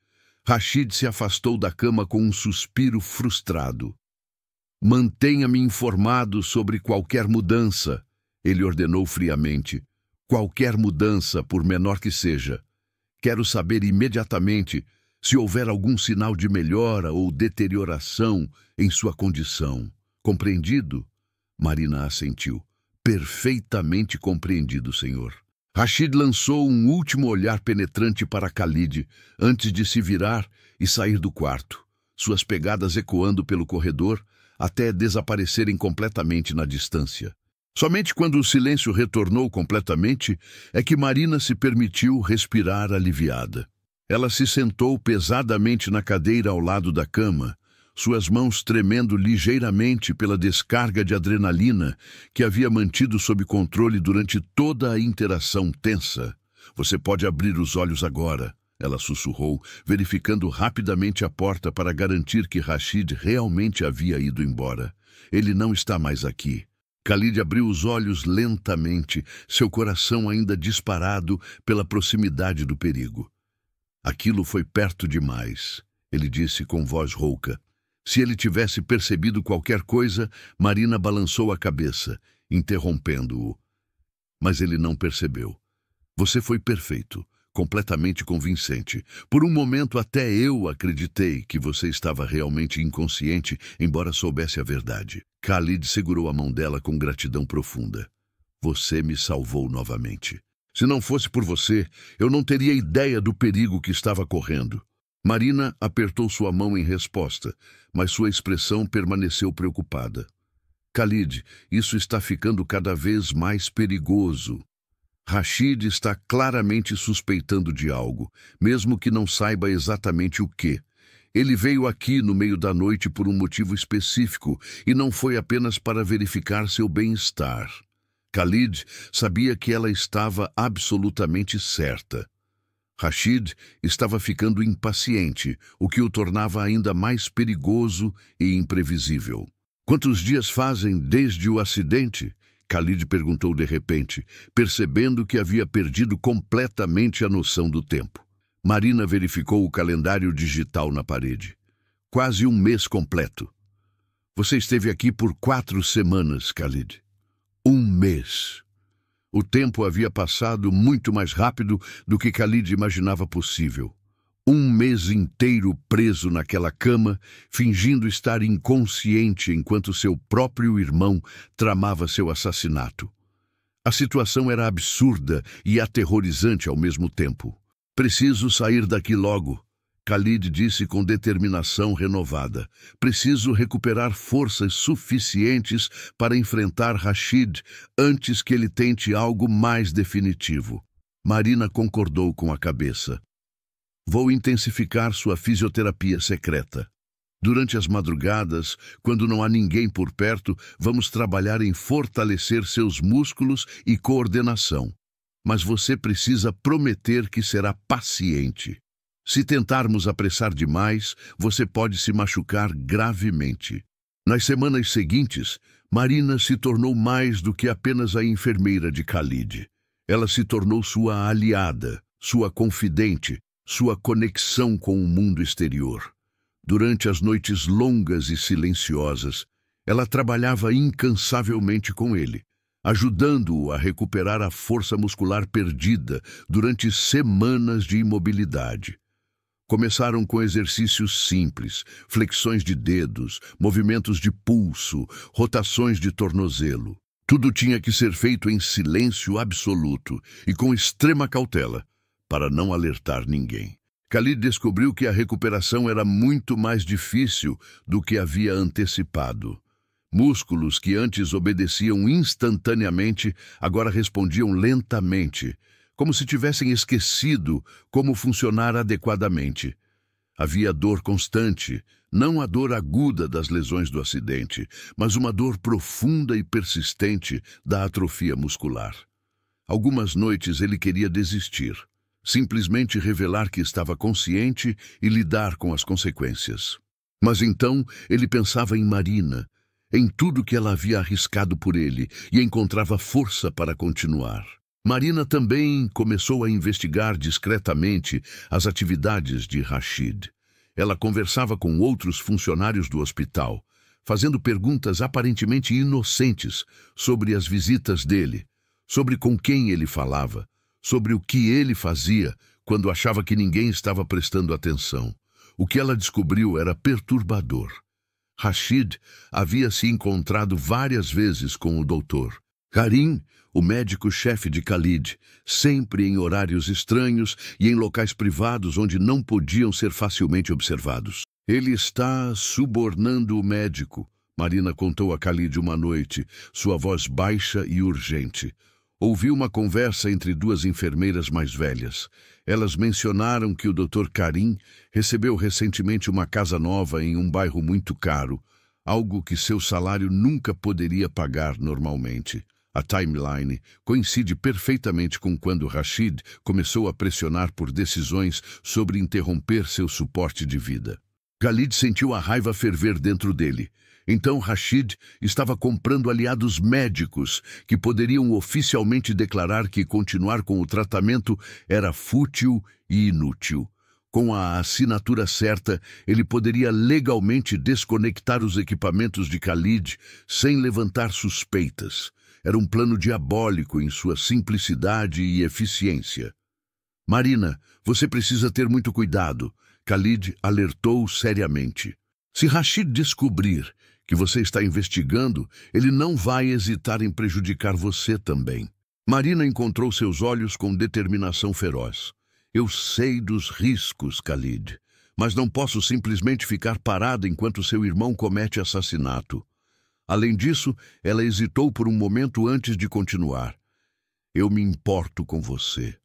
Rashid se afastou da cama com um suspiro frustrado. Mantenha-me informado sobre qualquer mudança, ele ordenou friamente. Qualquer mudança, por menor que seja. Quero saber imediatamente se houver algum sinal de melhora ou deterioração em sua condição. Compreendido? Marina assentiu. Perfeitamente compreendido, senhor. Rashid lançou um último olhar penetrante para Khalid, antes de se virar e sair do quarto, suas pegadas ecoando pelo corredor até desaparecerem completamente na distância. Somente quando o silêncio retornou completamente é que Marina se permitiu respirar aliviada. Ela se sentou pesadamente na cadeira ao lado da cama, suas mãos tremendo ligeiramente pela descarga de adrenalina que havia mantido sob controle durante toda a interação tensa. Você pode abrir os olhos agora, ela sussurrou, verificando rapidamente a porta para garantir que Rashid realmente havia ido embora. Ele não está mais aqui. Khalid abriu os olhos lentamente, seu coração ainda disparado pela proximidade do perigo. Aquilo foi perto demais, ele disse com voz rouca. Se ele tivesse percebido qualquer coisa, Marina balançou a cabeça, interrompendo-o. Mas ele não percebeu. Você foi perfeito, completamente convincente. Por um momento até eu acreditei que você estava realmente inconsciente, embora soubesse a verdade. Khalid segurou a mão dela com gratidão profunda. Você me salvou novamente. Se não fosse por você, eu não teria ideia do perigo que estava correndo. Marina apertou sua mão em resposta, mas sua expressão permaneceu preocupada. Khalid, isso está ficando cada vez mais perigoso. Rashid está claramente suspeitando de algo, mesmo que não saiba exatamente o quê. Ele veio aqui no meio da noite por um motivo específico e não foi apenas para verificar seu bem-estar. Khalid sabia que ela estava absolutamente certa. Rashid estava ficando impaciente, o que o tornava ainda mais perigoso e imprevisível. Quantos dias fazem desde o acidente? Khalid perguntou de repente, percebendo que havia perdido completamente a noção do tempo. Marina verificou o calendário digital na parede. Quase um mês completo. Você esteve aqui por 4 semanas, Khalid. 1 mês. O tempo havia passado muito mais rápido do que Khalid imaginava possível. 1 mês inteiro preso naquela cama, fingindo estar inconsciente enquanto seu próprio irmão tramava seu assassinato. A situação era absurda e aterrorizante ao mesmo tempo. Preciso sair daqui logo, Khalid disse com determinação renovada. Preciso recuperar forças suficientes para enfrentar Rashid antes que ele tente algo mais definitivo. Marina concordou com a cabeça. Vou intensificar sua fisioterapia secreta. Durante as madrugadas, quando não há ninguém por perto, vamos trabalhar em fortalecer seus músculos e coordenação. Mas você precisa prometer que será paciente. Se tentarmos apressar demais, você pode se machucar gravemente. Nas semanas seguintes, Marina se tornou mais do que apenas a enfermeira de Khalid. Ela se tornou sua aliada, sua confidente, sua conexão com o mundo exterior. Durante as noites longas e silenciosas, ela trabalhava incansavelmente com ele, ajudando-o a recuperar a força muscular perdida durante semanas de imobilidade. Começaram com exercícios simples, flexões de dedos, movimentos de pulso, rotações de tornozelo. Tudo tinha que ser feito em silêncio absoluto e com extrema cautela, para não alertar ninguém. Khalid descobriu que a recuperação era muito mais difícil do que havia antecipado. Músculos que antes obedeciam instantaneamente, agora respondiam lentamente, como se tivessem esquecido como funcionar adequadamente. Havia dor constante, não a dor aguda das lesões do acidente, mas uma dor profunda e persistente da atrofia muscular. Algumas noites ele queria desistir, simplesmente revelar que estava consciente e lidar com as consequências. Mas então ele pensava em Marina, em tudo que ela havia arriscado por ele, e encontrava força para continuar. Marina também começou a investigar discretamente as atividades de Rashid. Ela conversava com outros funcionários do hospital, fazendo perguntas aparentemente inocentes sobre as visitas dele, sobre com quem ele falava, sobre o que ele fazia quando achava que ninguém estava prestando atenção. O que ela descobriu era perturbador. Rashid havia se encontrado várias vezes com o doutor Karim, o médico-chefe de Khalid, sempre em horários estranhos e em locais privados onde não podiam ser facilmente observados. Ele está subornando o médico, Marina contou a Khalid uma noite, sua voz baixa e urgente. Ouviu uma conversa entre 2 enfermeiras mais velhas. Elas mencionaram que o Dr. Karim recebeu recentemente uma casa nova em um bairro muito caro, algo que seu salário nunca poderia pagar normalmente. A timeline coincide perfeitamente com quando Rashid começou a pressionar por decisões sobre interromper seu suporte de vida. Khalid sentiu a raiva ferver dentro dele. Então Rashid estava comprando aliados médicos que poderiam oficialmente declarar que continuar com o tratamento era fútil e inútil. Com a assinatura certa, ele poderia legalmente desconectar os equipamentos de Khalid sem levantar suspeitas. Era um plano diabólico em sua simplicidade e eficiência. Marina, você precisa ter muito cuidado, Khalid alertou seriamente. Se Rashid descobrir que você está investigando, ele não vai hesitar em prejudicar você também. Marina encontrou seus olhos com determinação feroz. Eu sei dos riscos, Khalid, mas não posso simplesmente ficar parada enquanto seu irmão comete assassinato. Além disso, ela hesitou por um momento antes de continuar. Eu me importo com você.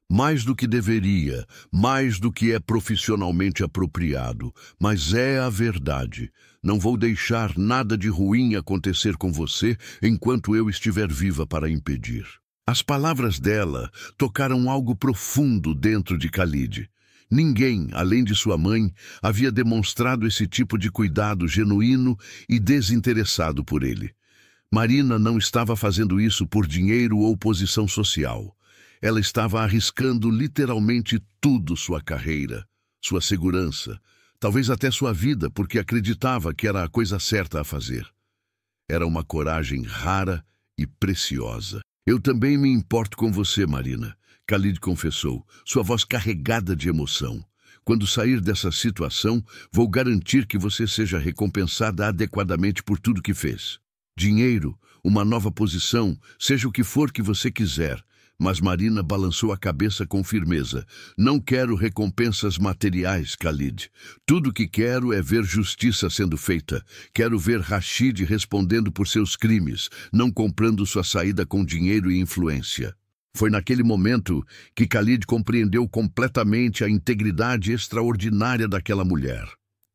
Mais do que deveria, mais do que é profissionalmente apropriado, mas é a verdade. Não vou deixar nada de ruim acontecer com você enquanto eu estiver viva para impedir. As palavras dela tocaram algo profundo dentro de Khalid. Ninguém, além de sua mãe, havia demonstrado esse tipo de cuidado genuíno e desinteressado por ele. Marina não estava fazendo isso por dinheiro ou posição social. Ela estava arriscando literalmente tudo: sua carreira, sua segurança, talvez até sua vida, porque acreditava que era a coisa certa a fazer. Era uma coragem rara e preciosa. Eu também me importo com você, Marina, Khalid confessou, sua voz carregada de emoção. Quando sair dessa situação, vou garantir que você seja recompensada adequadamente por tudo que fez. Dinheiro, uma nova posição, seja o que for que você quiser. Mas Marina balançou a cabeça com firmeza. Não quero recompensas materiais, Khalid. Tudo o que quero é ver justiça sendo feita. Quero ver Rashid respondendo por seus crimes, não comprando sua saída com dinheiro e influência. Foi naquele momento que Khalid compreendeu completamente a integridade extraordinária daquela mulher.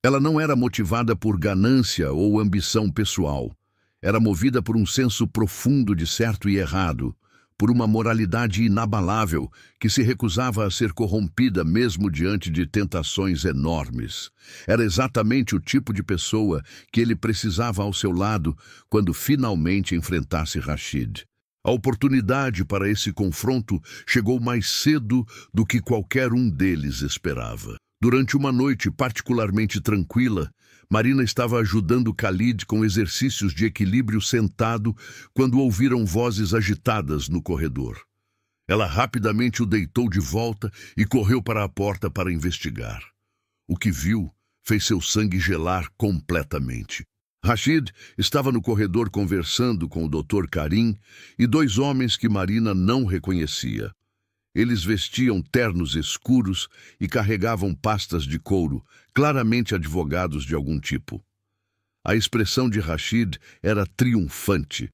Ela não era motivada por ganância ou ambição pessoal. Era movida por um senso profundo de certo e errado, por uma moralidade inabalável que se recusava a ser corrompida mesmo diante de tentações enormes. Era exatamente o tipo de pessoa que ele precisava ao seu lado quando finalmente enfrentasse Rashid. A oportunidade para esse confronto chegou mais cedo do que qualquer um deles esperava. Durante uma noite particularmente tranquila, Marina estava ajudando Khalid com exercícios de equilíbrio sentado quando ouviram vozes agitadas no corredor. Ela rapidamente o deitou de volta e correu para a porta para investigar. O que viu fez seu sangue gelar completamente. Rashid estava no corredor conversando com o Dr. Karim e dois homens que Marina não reconhecia. Eles vestiam ternos escuros e carregavam pastas de couro, claramente advogados de algum tipo. A expressão de Rashid era triunfante,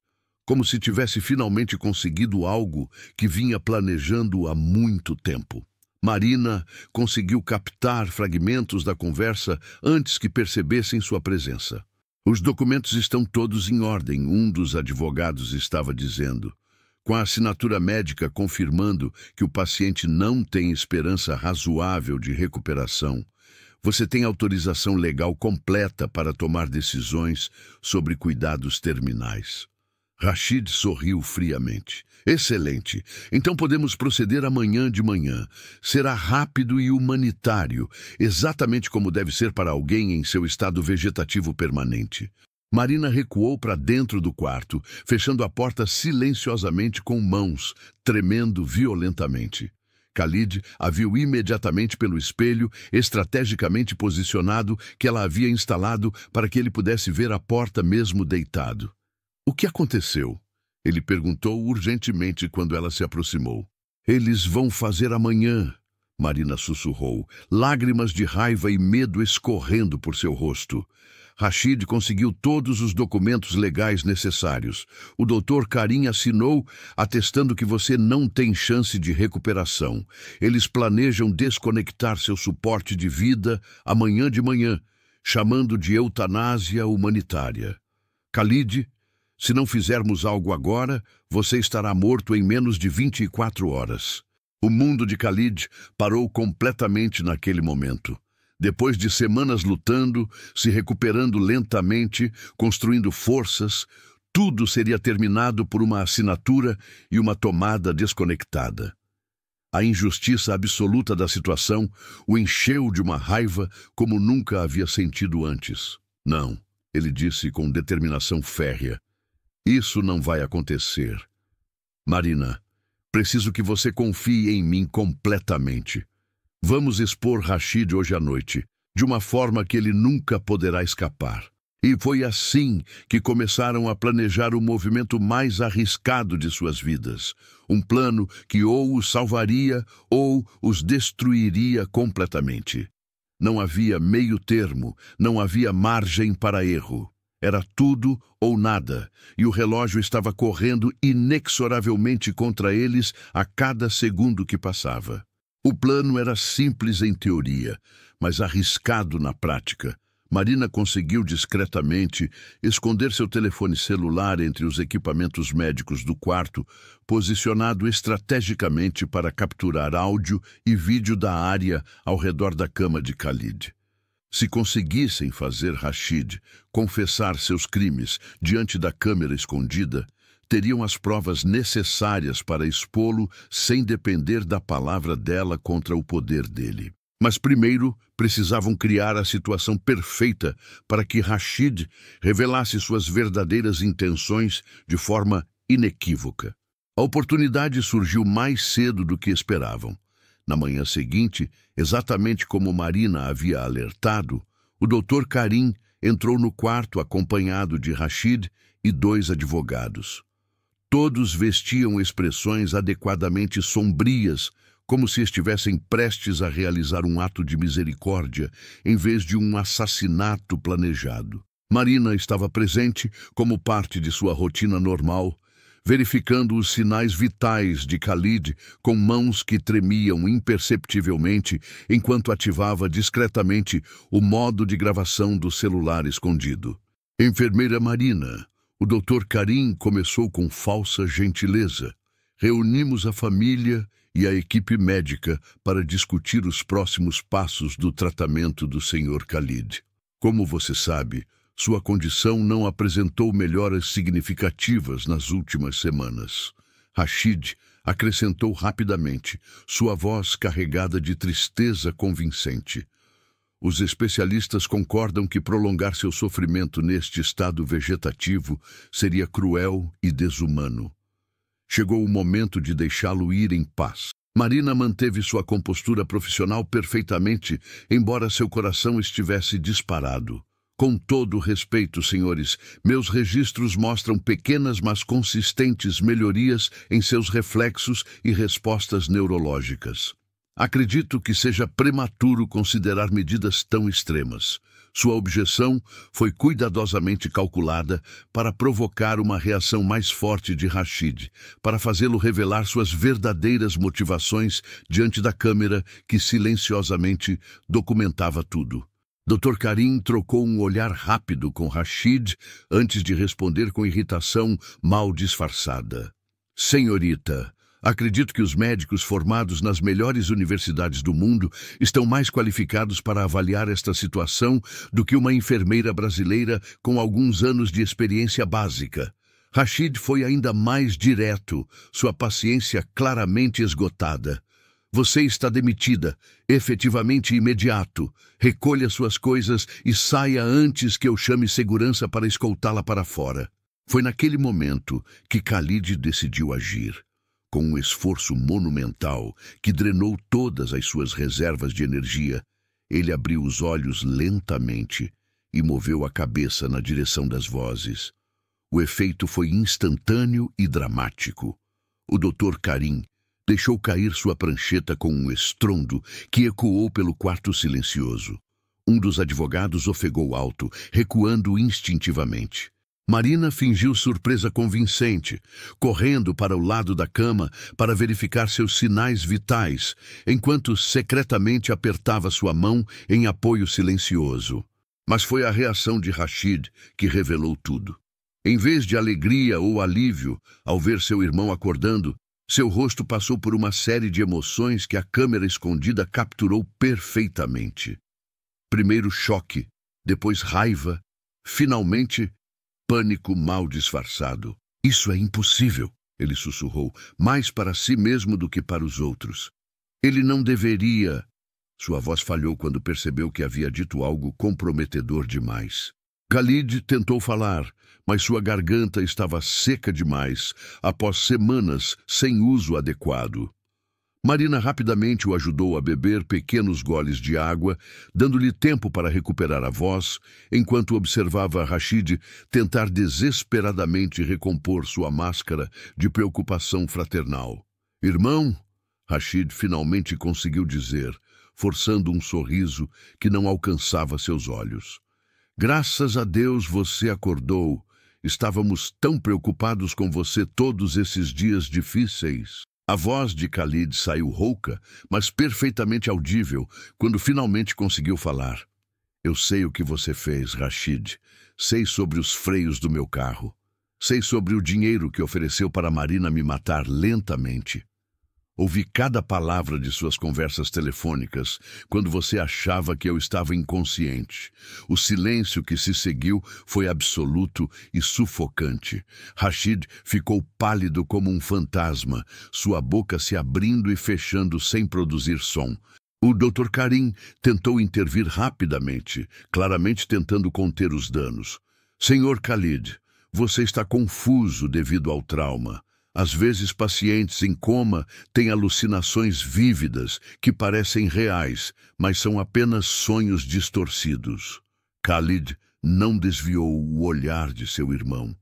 como se tivesse finalmente conseguido algo que vinha planejando há muito tempo. Marina conseguiu captar fragmentos da conversa antes que percebessem sua presença. Os documentos estão todos em ordem, um dos advogados estava dizendo, com a assinatura médica confirmando que o paciente não tem esperança razoável de recuperação. Você tem autorização legal completa para tomar decisões sobre cuidados terminais. Rashid sorriu friamente. Excelente. Então podemos proceder amanhã de manhã. Será rápido e humanitário, exatamente como deve ser para alguém em seu estado vegetativo permanente. Marina recuou para dentro do quarto, fechando a porta silenciosamente com mãos, tremendo violentamente. Khalid a viu imediatamente pelo espelho, estrategicamente posicionado, que ela havia instalado para que ele pudesse ver a porta mesmo deitado. O que aconteceu? Ele perguntou urgentemente quando ela se aproximou. Eles vão fazer amanhã, Marina sussurrou, lágrimas de raiva e medo escorrendo por seu rosto. Rashid conseguiu todos os documentos legais necessários. O Dr. Karim assinou, atestando que você não tem chance de recuperação. Eles planejam desconectar seu suporte de vida amanhã de manhã, chamando de eutanásia humanitária. Khalid, se não fizermos algo agora, você estará morto em menos de 24 horas. O mundo de Khalid parou completamente naquele momento. Depois de semanas lutando, se recuperando lentamente, construindo forças, tudo seria terminado por uma assinatura e uma tomada desconectada. A injustiça absoluta da situação o encheu de uma raiva como nunca havia sentido antes. Não, ele disse com determinação férrea. Isso não vai acontecer. Marina, preciso que você confie em mim completamente. Vamos expor Rashid hoje à noite, de uma forma que ele nunca poderá escapar. E foi assim que começaram a planejar o movimento mais arriscado de suas vidas. Um plano que ou os salvaria ou os destruiria completamente. Não havia meio termo, não havia margem para erro. Era tudo ou nada, e o relógio estava correndo inexoravelmente contra eles a cada segundo que passava. O plano era simples em teoria, mas arriscado na prática. Marina conseguiu discretamente esconder seu telefone celular entre os equipamentos médicos do quarto, posicionado estrategicamente para capturar áudio e vídeo da área ao redor da cama de Khalid. Se conseguissem fazer Rashid confessar seus crimes diante da câmera escondida, teriam as provas necessárias para expô-lo sem depender da palavra dela contra o poder dele. Mas primeiro precisavam criar a situação perfeita para que Rashid revelasse suas verdadeiras intenções de forma inequívoca. A oportunidade surgiu mais cedo do que esperavam. Na manhã seguinte, exatamente como Marina havia alertado, o Dr. Karim entrou no quarto acompanhado de Rashid e 2 advogados. Todos vestiam expressões adequadamente sombrias, como se estivessem prestes a realizar um ato de misericórdia, em vez de um assassinato planejado. Marina estava presente como parte de sua rotina normal, verificando os sinais vitais de Khalid com mãos que tremiam imperceptivelmente enquanto ativava discretamente o modo de gravação do celular escondido. Enfermeira Marina, o Dr. Karim começou com falsa gentileza. Reunimos a família e a equipe médica para discutir os próximos passos do tratamento do Sr. Khalid. Como você sabe, sua condição não apresentou melhoras significativas nas últimas semanas. Rashid acrescentou rapidamente, sua voz carregada de tristeza convincente. Os especialistas concordam que prolongar seu sofrimento neste estado vegetativo seria cruel e desumano. Chegou o momento de deixá-lo ir em paz. Marina manteve sua compostura profissional perfeitamente, embora seu coração estivesse disparado. Com todo respeito, senhores, meus registros mostram pequenas mas consistentes melhorias em seus reflexos e respostas neurológicas. Acredito que seja prematuro considerar medidas tão extremas. Sua objeção foi cuidadosamente calculada para provocar uma reação mais forte de Rashid, para fazê-lo revelar suas verdadeiras motivações diante da câmera que silenciosamente documentava tudo. Dr. Karim trocou um olhar rápido com Rashid antes de responder com irritação mal disfarçada. Senhorita, acredito que os médicos formados nas melhores universidades do mundo estão mais qualificados para avaliar esta situação do que uma enfermeira brasileira com alguns anos de experiência básica. Rashid foi ainda mais direto, sua paciência claramente esgotada. Você está demitida, efetivamente imediato. Recolha suas coisas e saia antes que eu chame segurança para escoltá-la para fora. Foi naquele momento que Khalid decidiu agir. Com um esforço monumental que drenou todas as suas reservas de energia, ele abriu os olhos lentamente e moveu a cabeça na direção das vozes. O efeito foi instantâneo e dramático. O Dr. Karim deixou cair sua prancheta com um estrondo que ecoou pelo quarto silencioso. Um dos advogados ofegou alto, recuando instintivamente. Marina fingiu surpresa convincente, correndo para o lado da cama para verificar seus sinais vitais, enquanto secretamente apertava sua mão em apoio silencioso. Mas foi a reação de Rashid que revelou tudo. Em vez de alegria ou alívio ao ver seu irmão acordando, seu rosto passou por uma série de emoções que a câmera escondida capturou perfeitamente. Primeiro choque, depois raiva, finalmente pânico mal disfarçado. Isso é impossível, ele sussurrou, mais para si mesmo do que para os outros. Ele não deveria... Sua voz falhou quando percebeu que havia dito algo comprometedor demais. Khalid tentou falar, mas sua garganta estava seca demais, após semanas sem uso adequado. Marina rapidamente o ajudou a beber pequenos goles de água, dando-lhe tempo para recuperar a voz, enquanto observava Rashid tentar desesperadamente recompor sua máscara de preocupação fraternal. "Irmão", Rashid finalmente conseguiu dizer, forçando um sorriso que não alcançava seus olhos. "Graças a Deus você acordou. Estávamos tão preocupados com você todos esses dias difíceis." A voz de Khalid saiu rouca, mas perfeitamente audível, quando finalmente conseguiu falar. "Eu sei o que você fez, Rashid. Sei sobre os freios do meu carro. Sei sobre o dinheiro que ofereceu para Marina me matar lentamente. Ouvi cada palavra de suas conversas telefônicas quando você achava que eu estava inconsciente. O silêncio que se seguiu foi absoluto e sufocante. Rashid ficou pálido como um fantasma, sua boca se abrindo e fechando sem produzir som. O Dr. Karim tentou intervir rapidamente, claramente tentando conter os danos. Senhor Khalid, você está confuso devido ao trauma. Às vezes, pacientes em coma têm alucinações vívidas que parecem reais, mas são apenas sonhos distorcidos. Khalid não desviou o olhar de seu irmão.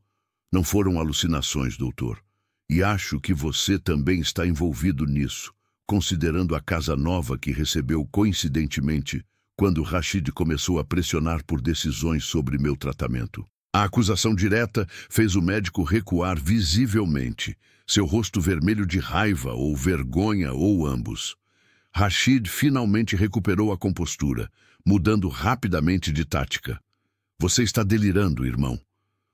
Não foram alucinações, doutor. E acho que você também está envolvido nisso, considerando a casa nova que recebeu coincidentemente quando Rashid começou a pressionar por decisões sobre meu tratamento. A acusação direta fez o médico recuar visivelmente, seu rosto vermelho de raiva ou vergonha ou ambos. Rashid finalmente recuperou a compostura, mudando rapidamente de tática. Você está delirando, irmão.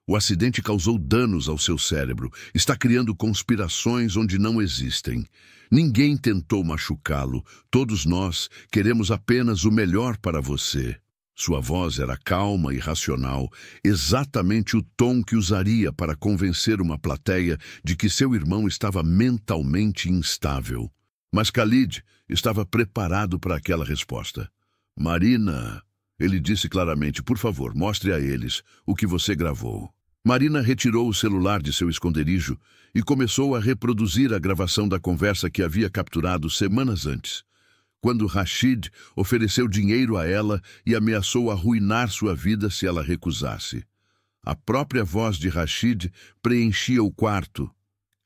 O acidente causou danos ao seu cérebro. Está criando conspirações onde não existem. Ninguém tentou machucá-lo. Todos nós queremos apenas o melhor para você. Sua voz era calma e racional, exatamente o tom que usaria para convencer uma plateia de que seu irmão estava mentalmente instável. Mas Khalid estava preparado para aquela resposta. Marina, ele disse claramente, por favor, mostre a eles o que você gravou. Marina retirou o celular de seu esconderijo e começou a reproduzir a gravação da conversa que havia capturado semanas antes, quando Rashid ofereceu dinheiro a ela e ameaçou arruinar sua vida se ela recusasse. A própria voz de Rashid preenchia o quarto,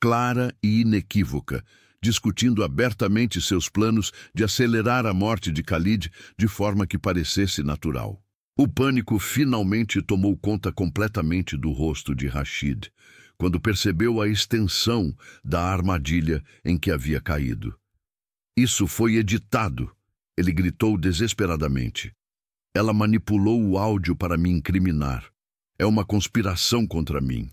clara e inequívoca, discutindo abertamente seus planos de acelerar a morte de Khalid de forma que parecesse natural. O pânico finalmente tomou conta completamente do rosto de Rashid, quando percebeu a extensão da armadilha em que havia caído. Isso foi editado, ele gritou desesperadamente. Ela manipulou o áudio para me incriminar. É uma conspiração contra mim.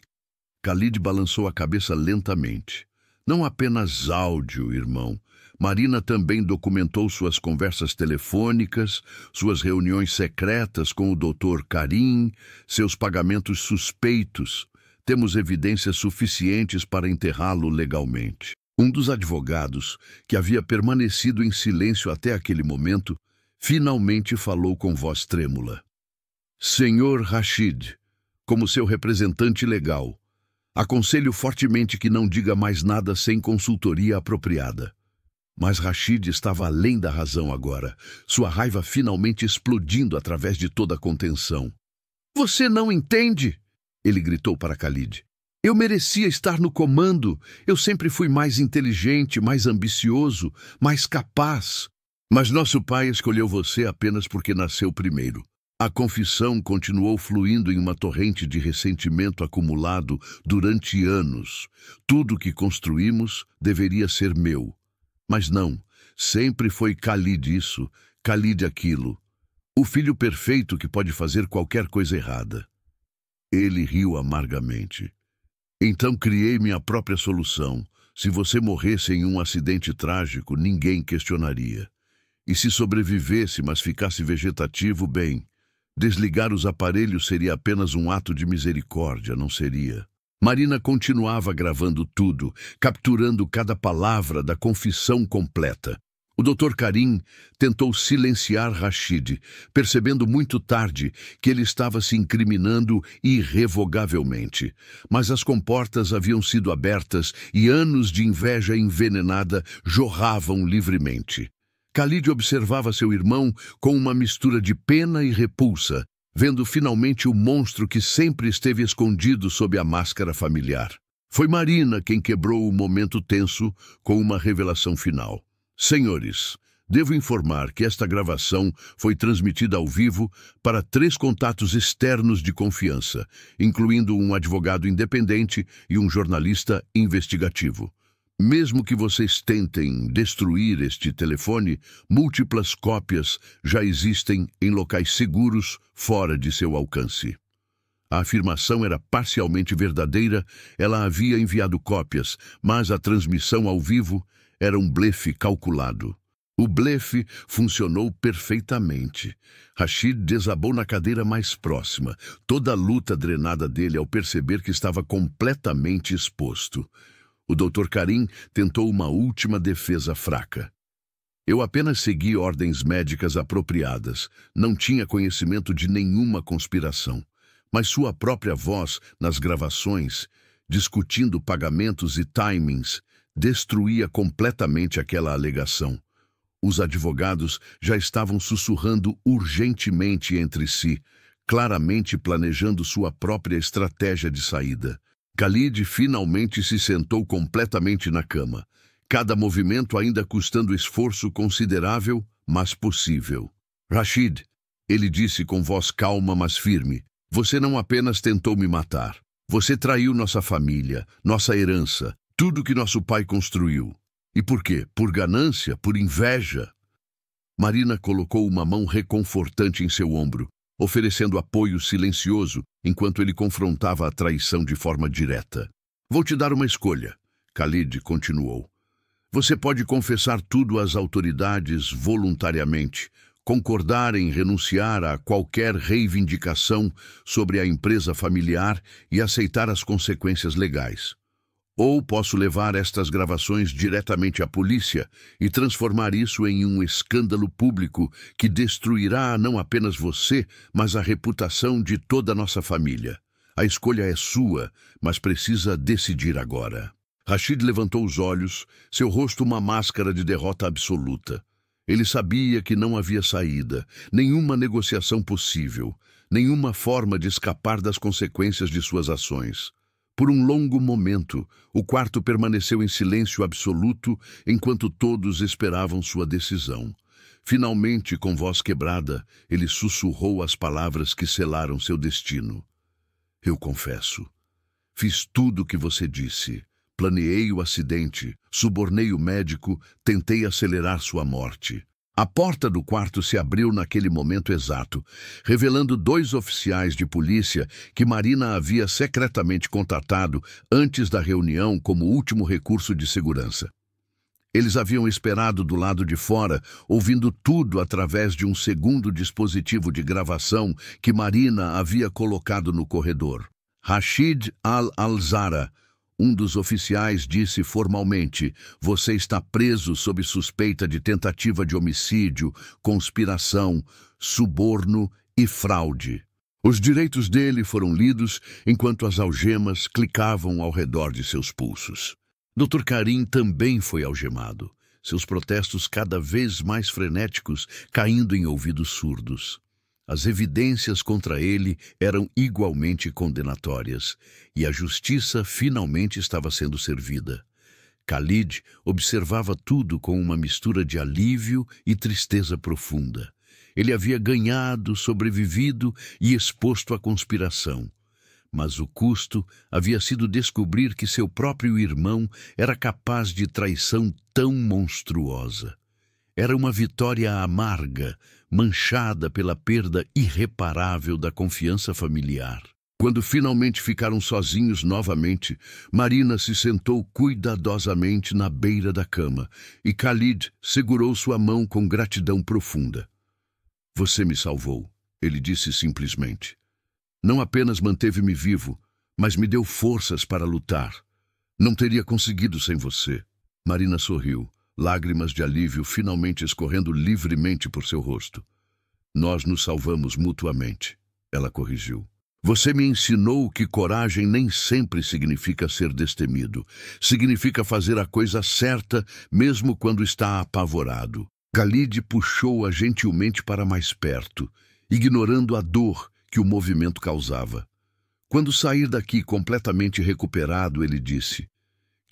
Khalid balançou a cabeça lentamente. Não apenas áudio, irmão. Marina também documentou suas conversas telefônicas, suas reuniões secretas com o Dr. Karim, seus pagamentos suspeitos. Temos evidências suficientes para enterrá-lo legalmente. Um dos advogados, que havia permanecido em silêncio até aquele momento, finalmente falou com voz trêmula. Senhor Rashid, como seu representante legal, aconselho fortemente que não diga mais nada sem consultoria apropriada. Mas Rashid estava além da razão agora, sua raiva finalmente explodindo através de toda a contenção. Você não entende? Ele gritou para Khalid. Eu merecia estar no comando. Eu sempre fui mais inteligente, mais ambicioso, mais capaz. Mas nosso pai escolheu você apenas porque nasceu primeiro. A confissão continuou fluindo em uma torrente de ressentimento acumulado durante anos. Tudo que construímos deveria ser meu. Mas não, sempre foi Khalid isso, Khalid aquilo. O filho perfeito que pode fazer qualquer coisa errada. Ele riu amargamente. Então criei minha própria solução. Se você morresse em um acidente trágico, ninguém questionaria. E se sobrevivesse, mas ficasse vegetativo, bem, desligar os aparelhos seria apenas um ato de misericórdia, não seria? Marina continuava gravando tudo, capturando cada palavra da confissão completa. O Dr. Karim tentou silenciar Rashid, percebendo muito tarde que ele estava se incriminando irrevogavelmente. Mas as comportas haviam sido abertas e anos de inveja envenenada jorravam livremente. Khalid observava seu irmão com uma mistura de pena e repulsa, vendo finalmente o monstro que sempre esteve escondido sob a máscara familiar. Foi Marina quem quebrou o momento tenso com uma revelação final. Senhores, devo informar que esta gravação foi transmitida ao vivo para 3 contatos externos de confiança, incluindo um advogado independente e um jornalista investigativo. Mesmo que vocês tentem destruir este telefone, múltiplas cópias já existem em locais seguros fora de seu alcance. A afirmação era parcialmente verdadeira, ela havia enviado cópias, mas a transmissão ao vivo era um blefe calculado. O blefe funcionou perfeitamente. Rashid desabou na cadeira mais próxima, toda a luta drenada dele ao perceber que estava completamente exposto. O Dr. Karim tentou uma última defesa fraca. Eu apenas segui ordens médicas apropriadas. Não tinha conhecimento de nenhuma conspiração. Mas sua própria voz, nas gravações, discutindo pagamentos e timings, destruía completamente aquela alegação. Os advogados já estavam sussurrando urgentemente entre si, claramente planejando sua própria estratégia de saída. Khalid finalmente se sentou completamente na cama. Cada movimento ainda custando esforço considerável, mas possível. Rashid, ele disse com voz calma, mas firme, você não apenas tentou me matar. Você traiu nossa família, nossa herança, tudo que nosso pai construiu. E por quê? Por ganância? Por inveja? Marina colocou uma mão reconfortante em seu ombro, oferecendo apoio silencioso enquanto ele confrontava a traição de forma direta. Vou te dar uma escolha, Khalid continuou. Você pode confessar tudo às autoridades voluntariamente, concordar em renunciar a qualquer reivindicação sobre a empresa familiar e aceitar as consequências legais. Ou posso levar estas gravações diretamente à polícia e transformar isso em um escândalo público que destruirá não apenas você, mas a reputação de toda a nossa família. A escolha é sua, mas precisa decidir agora. Rashid levantou os olhos, seu rosto uma máscara de derrota absoluta. Ele sabia que não havia saída, nenhuma negociação possível, nenhuma forma de escapar das consequências de suas ações. Por um longo momento, o quarto permaneceu em silêncio absoluto enquanto todos esperavam sua decisão. Finalmente, com voz quebrada, ele sussurrou as palavras que selaram seu destino. Eu confesso. Fiz tudo o que você disse. Planeei o acidente, subornei o médico, tentei acelerar sua morte. A porta do quarto se abriu naquele momento exato, revelando 2 oficiais de polícia que Marina havia secretamente contatado antes da reunião como último recurso de segurança. Eles haviam esperado do lado de fora, ouvindo tudo através de um segundo dispositivo de gravação que Marina havia colocado no corredor. Rashid Al-Alzara, um dos oficiais, disse formalmente, você está preso sob suspeita de tentativa de homicídio, conspiração, suborno e fraude. Os direitos dele foram lidos enquanto as algemas clicavam ao redor de seus pulsos. Dr. Karim também foi algemado, seus protestos cada vez mais frenéticos caindo em ouvidos surdos. As evidências contra ele eram igualmente condenatórias, e a justiça finalmente estava sendo servida. Khalid observava tudo com uma mistura de alívio e tristeza profunda. Ele havia ganhado, sobrevivido e exposto à conspiração. Mas o custo havia sido descobrir que seu próprio irmão era capaz de traição tão monstruosa. Era uma vitória amarga, manchada pela perda irreparável da confiança familiar. Quando finalmente ficaram sozinhos novamente, Marina se sentou cuidadosamente na beira da cama e Khalid segurou sua mão com gratidão profunda. Você me salvou, ele disse simplesmente. Não apenas manteve-me vivo, mas me deu forças para lutar. Não teria conseguido sem você. Marina sorriu, lágrimas de alívio finalmente escorrendo livremente por seu rosto. Nós nos salvamos mutuamente, ela corrigiu. Você me ensinou que coragem nem sempre significa ser destemido. Significa fazer a coisa certa mesmo quando está apavorado. Khalid puxou-a gentilmente para mais perto, ignorando a dor que o movimento causava. Quando sair daqui completamente recuperado, ele disse,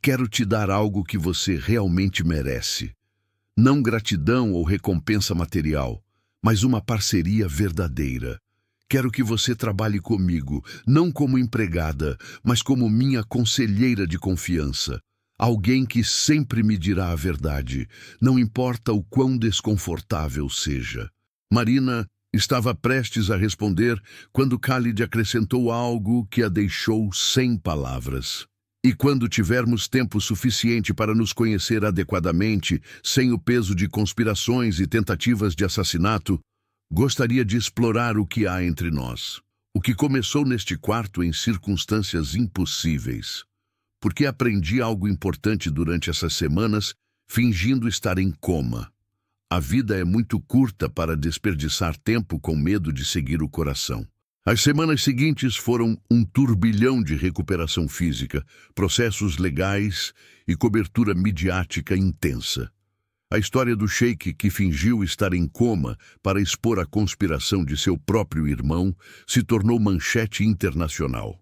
quero te dar algo que você realmente merece. Não gratidão ou recompensa material, mas uma parceria verdadeira. Quero que você trabalhe comigo, não como empregada, mas como minha conselheira de confiança. Alguém que sempre me dirá a verdade, não importa o quão desconfortável seja. Marina estava prestes a responder quando Khalid acrescentou algo que a deixou sem palavras. E quando tivermos tempo suficiente para nos conhecer adequadamente, sem o peso de conspirações e tentativas de assassinato, gostaria de explorar o que há entre nós. O que começou neste quarto em circunstâncias impossíveis. Porque aprendi algo importante durante essas semanas, fingindo estar em coma. A vida é muito curta para desperdiçar tempo com medo de seguir o coração. As semanas seguintes foram um turbilhão de recuperação física, processos legais e cobertura midiática intensa. A história do sheik que fingiu estar em coma para expor a conspiração de seu próprio irmão se tornou manchete internacional.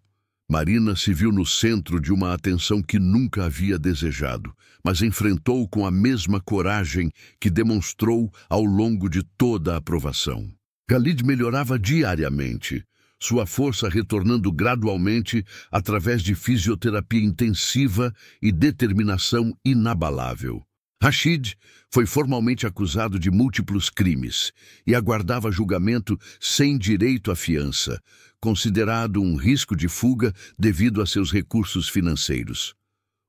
Marina se viu no centro de uma atenção que nunca havia desejado, mas enfrentou com a mesma coragem que demonstrou ao longo de toda a aprovação. Khalid melhorava diariamente, sua força retornando gradualmente através de fisioterapia intensiva e determinação inabalável. Rashid foi formalmente acusado de múltiplos crimes e aguardava julgamento sem direito à fiança, considerado um risco de fuga devido a seus recursos financeiros.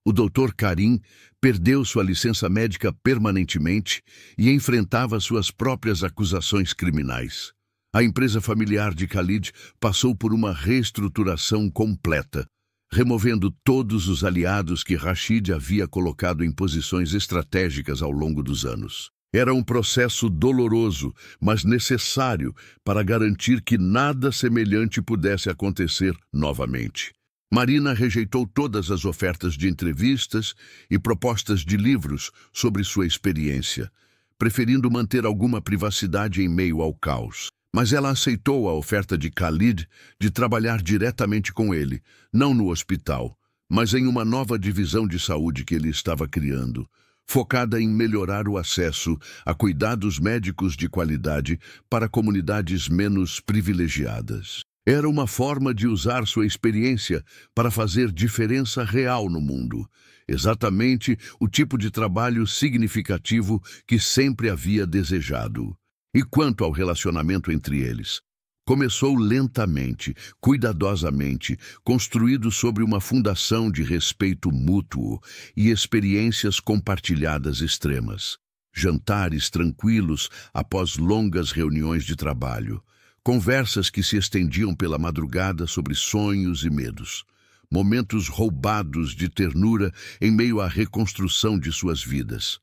O Dr. Karim perdeu sua licença médica permanentemente e enfrentava suas próprias acusações criminais. A empresa familiar de Khalid passou por uma reestruturação completa, removendo todos os aliados que Rashid havia colocado em posições estratégicas ao longo dos anos. Era um processo doloroso, mas necessário para garantir que nada semelhante pudesse acontecer novamente. Marina rejeitou todas as ofertas de entrevistas e propostas de livros sobre sua experiência, preferindo manter alguma privacidade em meio ao caos. Mas ela aceitou a oferta de Khalid de trabalhar diretamente com ele, não no hospital, mas em uma nova divisão de saúde que ele estava criando, focada em melhorar o acesso a cuidados médicos de qualidade para comunidades menos privilegiadas. Era uma forma de usar sua experiência para fazer diferença real no mundo, exatamente o tipo de trabalho significativo que sempre havia desejado. E quanto ao relacionamento entre eles? Começou lentamente, cuidadosamente, construído sobre uma fundação de respeito mútuo e experiências compartilhadas extremas. Jantares tranquilos após longas reuniões de trabalho. Conversas que se estendiam pela madrugada sobre sonhos e medos. Momentos roubados de ternura em meio à reconstrução de suas vidas.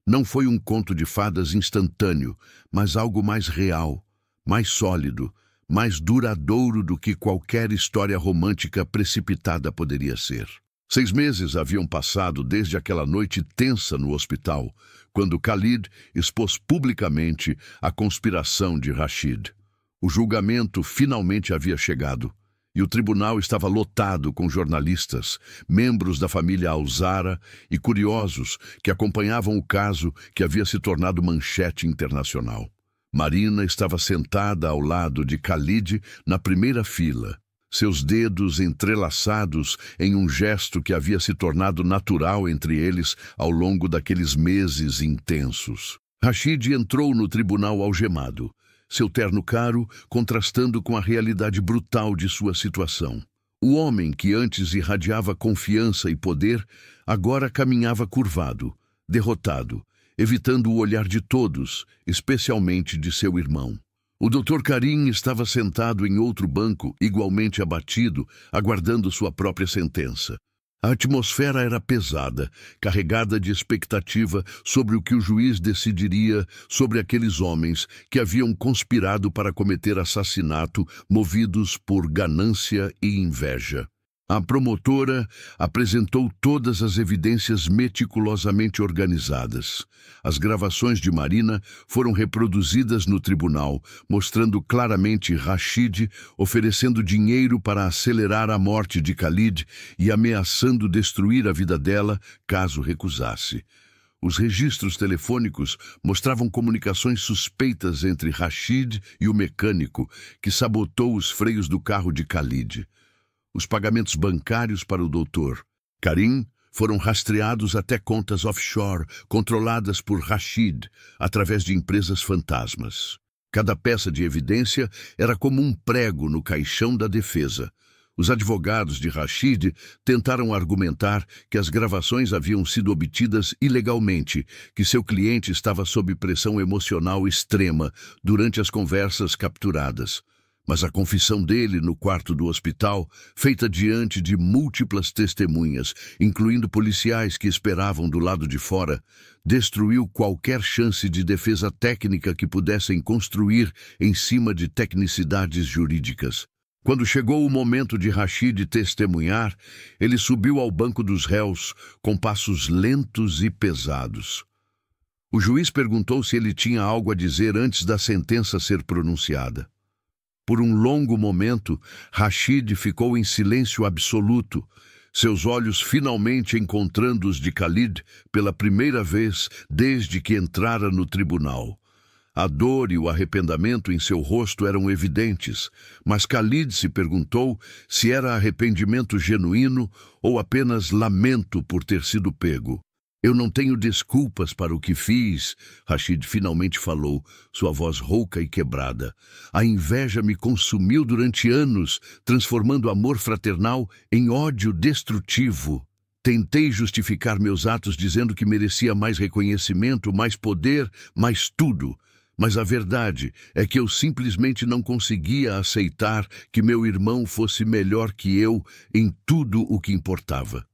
Não foi um conto de fadas instantâneo, mas algo mais real, mais sólido, mais duradouro do que qualquer história romântica precipitada poderia ser. 6 meses haviam passado desde aquela noite tensa no hospital, quando Khalid expôs publicamente a conspiração de Rashid. O julgamento finalmente havia chegado. E o tribunal estava lotado com jornalistas, membros da família Alzara e curiosos que acompanhavam o caso que havia se tornado manchete internacional. Marina estava sentada ao lado de Khalid na primeira fila, seus dedos entrelaçados em um gesto que havia se tornado natural entre eles ao longo daqueles meses intensos. Rashid entrou no tribunal algemado, seu terno caro contrastando com a realidade brutal de sua situação. O homem que antes irradiava confiança e poder, agora caminhava curvado, derrotado, evitando o olhar de todos, especialmente de seu irmão. O Dr. Karim estava sentado em outro banco, igualmente abatido, aguardando sua própria sentença. A atmosfera era pesada, carregada de expectativa sobre o que o juiz decidiria sobre aqueles homens que haviam conspirado para cometer assassinato movidos por ganância e inveja. A promotora apresentou todas as evidências meticulosamente organizadas. As gravações de Marina foram reproduzidas no tribunal, mostrando claramente Rashid oferecendo dinheiro para acelerar a morte de Khalid e ameaçando destruir a vida dela caso recusasse. Os registros telefônicos mostravam comunicações suspeitas entre Rashid e o mecânico que sabotou os freios do carro de Khalid. Os pagamentos bancários para o Dr. Karim foram rastreados até contas offshore, controladas por Rashid, através de empresas fantasmas. Cada peça de evidência era como um prego no caixão da defesa. Os advogados de Rashid tentaram argumentar que as gravações haviam sido obtidas ilegalmente, que seu cliente estava sob pressão emocional extrema durante as conversas capturadas. Mas a confissão dele no quarto do hospital, feita diante de múltiplas testemunhas, incluindo policiais que esperavam do lado de fora, destruiu qualquer chance de defesa técnica que pudessem construir em cima de tecnicidades jurídicas. Quando chegou o momento de Rashid testemunhar, ele subiu ao banco dos réus com passos lentos e pesados. O juiz perguntou se ele tinha algo a dizer antes da sentença ser pronunciada. Por um longo momento, Rashid ficou em silêncio absoluto, seus olhos finalmente encontrando os de Khalid pela primeira vez desde que entrara no tribunal. A dor e o arrependimento em seu rosto eram evidentes, mas Khalid se perguntou se era arrependimento genuíno ou apenas lamento por ter sido pego. Eu não tenho desculpas para o que fiz, Rashid finalmente falou, sua voz rouca e quebrada. A inveja me consumiu durante anos, transformando amor fraternal em ódio destrutivo. Tentei justificar meus atos dizendo que merecia mais reconhecimento, mais poder, mais tudo. Mas a verdade é que eu simplesmente não conseguia aceitar que meu irmão fosse melhor que eu em tudo o que importava.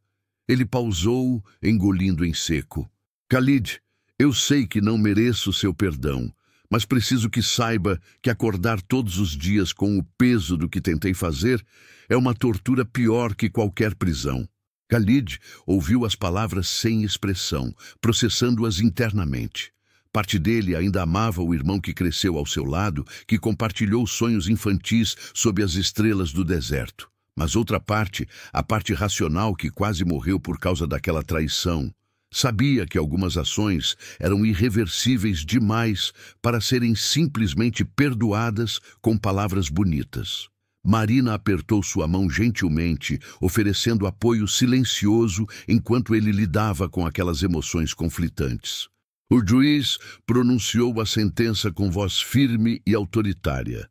Ele pausou, engolindo em seco. Khalid, eu sei que não mereço seu perdão, mas preciso que saiba que acordar todos os dias com o peso do que tentei fazer é uma tortura pior que qualquer prisão. Khalid ouviu as palavras sem expressão, processando-as internamente. Parte dele ainda amava o irmão que cresceu ao seu lado, que compartilhou sonhos infantis sob as estrelas do deserto. Mas outra parte, a parte racional que quase morreu por causa daquela traição, sabia que algumas ações eram irreversíveis demais para serem simplesmente perdoadas com palavras bonitas. Marina apertou sua mão gentilmente, oferecendo apoio silencioso enquanto ele lidava com aquelas emoções conflitantes. O juiz pronunciou a sentença com voz firme e autoritária.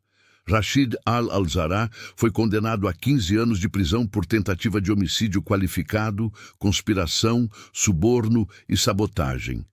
Rashid Al-Alzarah foi condenado a 15 anos de prisão por tentativa de homicídio qualificado, conspiração, suborno e sabotagem.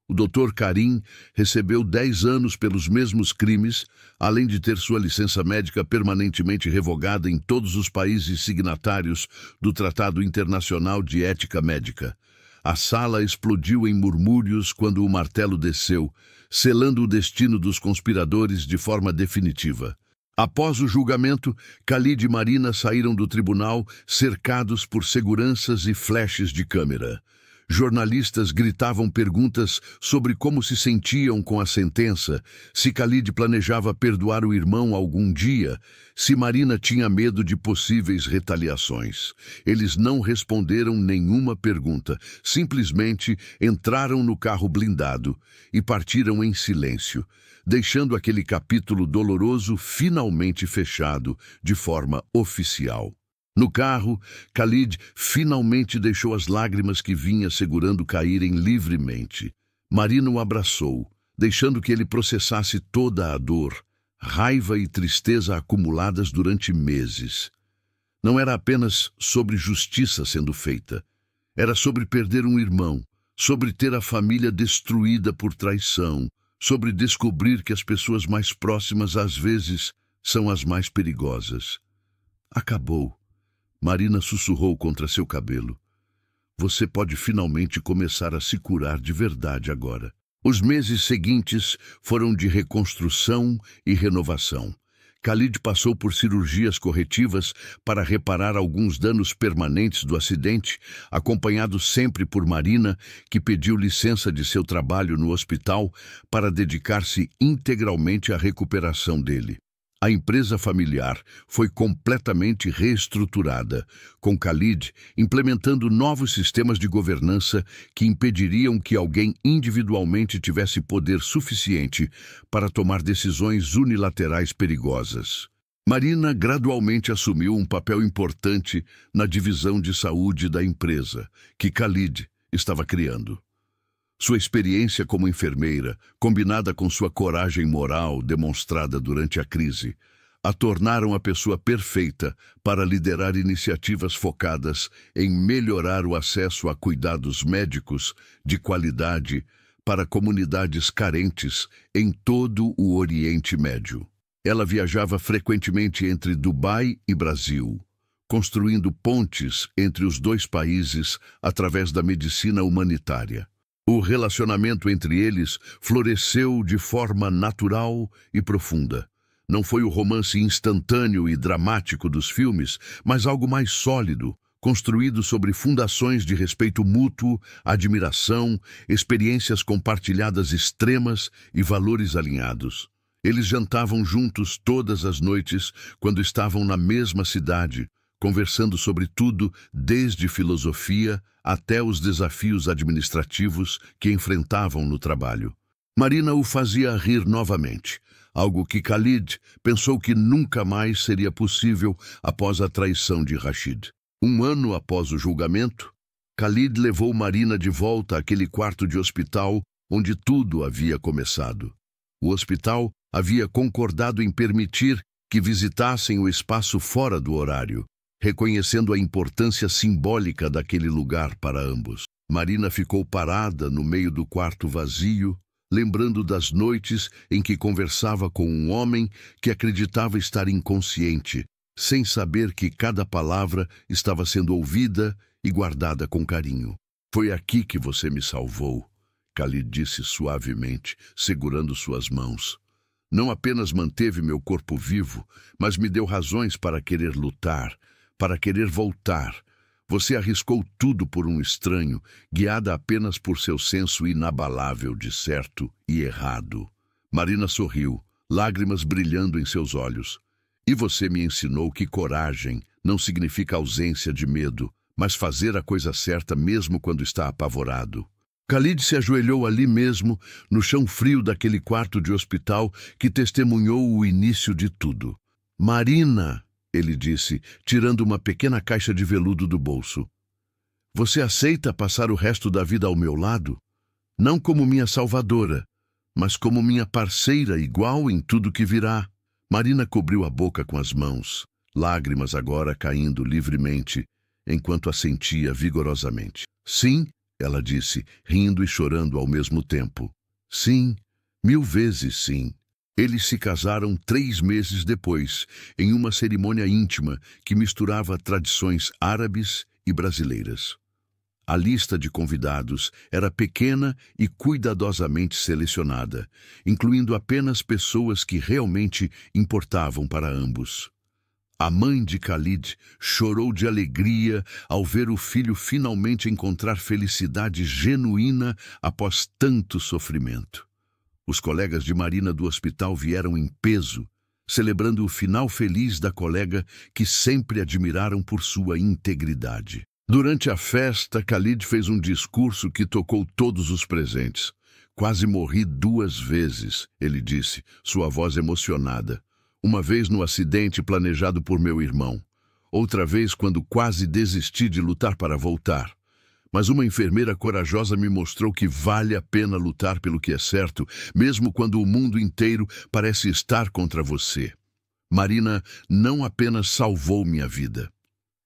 O Dr. Karim recebeu 10 anos pelos mesmos crimes, além de ter sua licença médica permanentemente revogada em todos os países signatários do Tratado Internacional de Ética Médica. A sala explodiu em murmúrios quando o martelo desceu, selando o destino dos conspiradores de forma definitiva. Após o julgamento, Khalid e Marina saíram do tribunal cercados por seguranças e flashes de câmera. Jornalistas gritavam perguntas sobre como se sentiam com a sentença, se Khalid planejava perdoar o irmão algum dia, se Marina tinha medo de possíveis retaliações. Eles não responderam nenhuma pergunta, simplesmente entraram no carro blindado e partiram em silêncio, deixando aquele capítulo doloroso finalmente fechado de forma oficial. No carro, Khalid finalmente deixou as lágrimas que vinha segurando caírem livremente. Marina o abraçou, deixando que ele processasse toda a dor, raiva e tristeza acumuladas durante meses. Não era apenas sobre justiça sendo feita. Era sobre perder um irmão, sobre ter a família destruída por traição, sobre descobrir que as pessoas mais próximas às vezes são as mais perigosas. Acabou. Marina sussurrou contra seu cabelo. Você pode finalmente começar a se curar de verdade agora. Os meses seguintes foram de reconstrução e renovação. Khalid passou por cirurgias corretivas para reparar alguns danos permanentes do acidente, acompanhado sempre por Marina, que pediu licença de seu trabalho no hospital para dedicar-se integralmente à recuperação dele. A empresa familiar foi completamente reestruturada, com Khalid implementando novos sistemas de governança que impediriam que alguém individualmente tivesse poder suficiente para tomar decisões unilaterais perigosas. Marina gradualmente assumiu um papel importante na divisão de saúde da empresa, que Khalid estava criando. Sua experiência como enfermeira, combinada com sua coragem moral demonstrada durante a crise, a tornaram a pessoa perfeita para liderar iniciativas focadas em melhorar o acesso a cuidados médicos de qualidade para comunidades carentes em todo o Oriente Médio. Ela viajava frequentemente entre Dubai e Brasil, construindo pontes entre os dois países através da medicina humanitária. O relacionamento entre eles floresceu de forma natural e profunda. Não foi o romance instantâneo e dramático dos filmes, mas algo mais sólido, construído sobre fundações de respeito mútuo, admiração, experiências compartilhadas extremas e valores alinhados. Eles jantavam juntos todas as noites quando estavam na mesma cidade, conversando sobre tudo, desde filosofia até os desafios administrativos que enfrentavam no trabalho. Marina o fazia rir novamente, algo que Khalid pensou que nunca mais seria possível após a traição de Rashid. Um ano após o julgamento, Khalid levou Marina de volta àquele quarto de hospital onde tudo havia começado. O hospital havia concordado em permitir que visitassem o espaço fora do horário, reconhecendo a importância simbólica daquele lugar para ambos. Marina ficou parada no meio do quarto vazio, lembrando das noites em que conversava com um homem que acreditava estar inconsciente, sem saber que cada palavra estava sendo ouvida e guardada com carinho. "Foi aqui que você me salvou", Khalid disse suavemente, segurando suas mãos. "Não apenas manteve meu corpo vivo, mas me deu razões para querer lutar, para querer voltar. Você arriscou tudo por um estranho, guiada apenas por seu senso inabalável de certo e errado." Marina sorriu, lágrimas brilhando em seus olhos. "E você me ensinou que coragem não significa ausência de medo, mas fazer a coisa certa mesmo quando está apavorado." Khalid se ajoelhou ali mesmo, no chão frio daquele quarto de hospital que testemunhou o início de tudo. "Marina", ele disse, tirando uma pequena caixa de veludo do bolso. "Você aceita passar o resto da vida ao meu lado? Não como minha salvadora, mas como minha parceira igual em tudo que virá." Marina cobriu a boca com as mãos, lágrimas agora caindo livremente, enquanto assentia vigorosamente. "Sim", ela disse, rindo e chorando ao mesmo tempo. "Sim, 1000 vezes sim." Eles se casaram 3 meses depois, em uma cerimônia íntima que misturava tradições árabes e brasileiras. A lista de convidados era pequena e cuidadosamente selecionada, incluindo apenas pessoas que realmente importavam para ambos. A mãe de Khalid chorou de alegria ao ver o filho finalmente encontrar felicidade genuína após tanto sofrimento. Os colegas de Marina do hospital vieram em peso, celebrando o final feliz da colega que sempre admiraram por sua integridade. Durante a festa, Khalid fez um discurso que tocou todos os presentes. "Quase morri 2 vezes", ele disse, sua voz emocionada. "Uma vez no acidente planejado por meu irmão. Outra vez quando quase desisti de lutar para voltar. Mas uma enfermeira corajosa me mostrou que vale a pena lutar pelo que é certo, mesmo quando o mundo inteiro parece estar contra você. Marina não apenas salvou minha vida.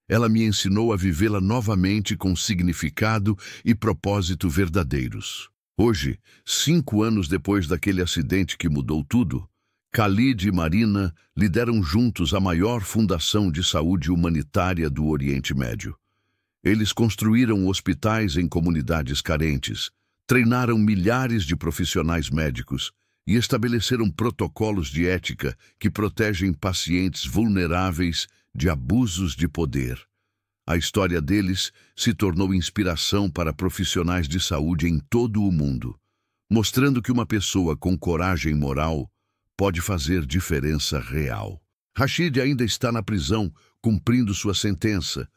Ela me ensinou a vivê-la novamente com significado e propósito verdadeiros." Hoje, 5 anos depois daquele acidente que mudou tudo, Khalid e Marina lideram juntos a maior fundação de saúde humanitária do Oriente Médio. Eles construíram hospitais em comunidades carentes, treinaram milhares de profissionais médicos e estabeleceram protocolos de ética que protegem pacientes vulneráveis de abusos de poder. A história deles se tornou inspiração para profissionais de saúde em todo o mundo, mostrando que uma pessoa com coragem moral pode fazer diferença real. Rashid ainda está na prisão, cumprindo sua sentença.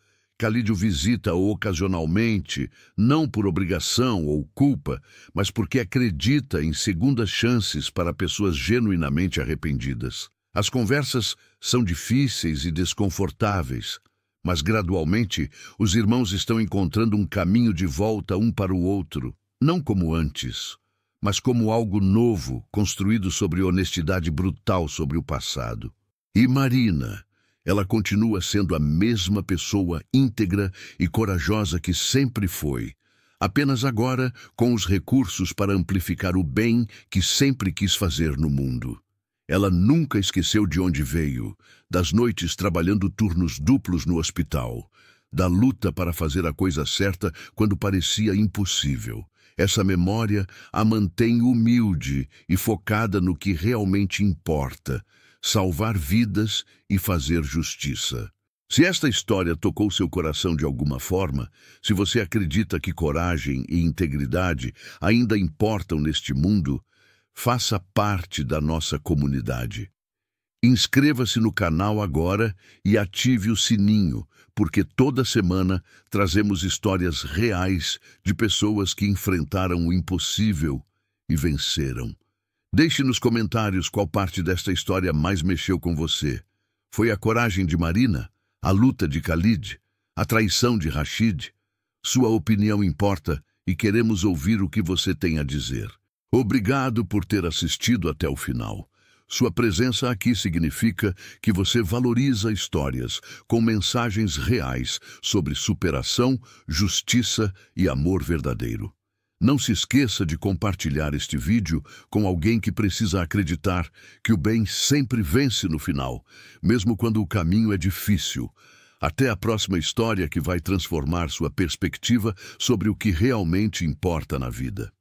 Khalid o visita ocasionalmente, não por obrigação ou culpa, mas porque acredita em segundas chances para pessoas genuinamente arrependidas. As conversas são difíceis e desconfortáveis, mas gradualmente os irmãos estão encontrando um caminho de volta um para o outro, não como antes, mas como algo novo, construído sobre honestidade brutal sobre o passado. E Marina, ela continua sendo a mesma pessoa íntegra e corajosa que sempre foi, apenas agora com os recursos para amplificar o bem que sempre quis fazer no mundo. Ela nunca esqueceu de onde veio, das noites trabalhando turnos duplos no hospital, da luta para fazer a coisa certa quando parecia impossível. Essa memória a mantém humilde e focada no que realmente importa: salvar vidas e fazer justiça. Se esta história tocou seu coração de alguma forma, se você acredita que coragem e integridade ainda importam neste mundo, faça parte da nossa comunidade. Inscreva-se no canal agora e ative o sininho, porque toda semana trazemos histórias reais de pessoas que enfrentaram o impossível e venceram. Deixe nos comentários qual parte desta história mais mexeu com você. Foi a coragem de Marina? A luta de Khalid? A traição de Rashid? Sua opinião importa e queremos ouvir o que você tem a dizer. Obrigado por ter assistido até o final. Sua presença aqui significa que você valoriza histórias com mensagens reais sobre superação, justiça e amor verdadeiro. Não se esqueça de compartilhar este vídeo com alguém que precisa acreditar que o bem sempre vence no final, mesmo quando o caminho é difícil. Até a próxima história que vai transformar sua perspectiva sobre o que realmente importa na vida.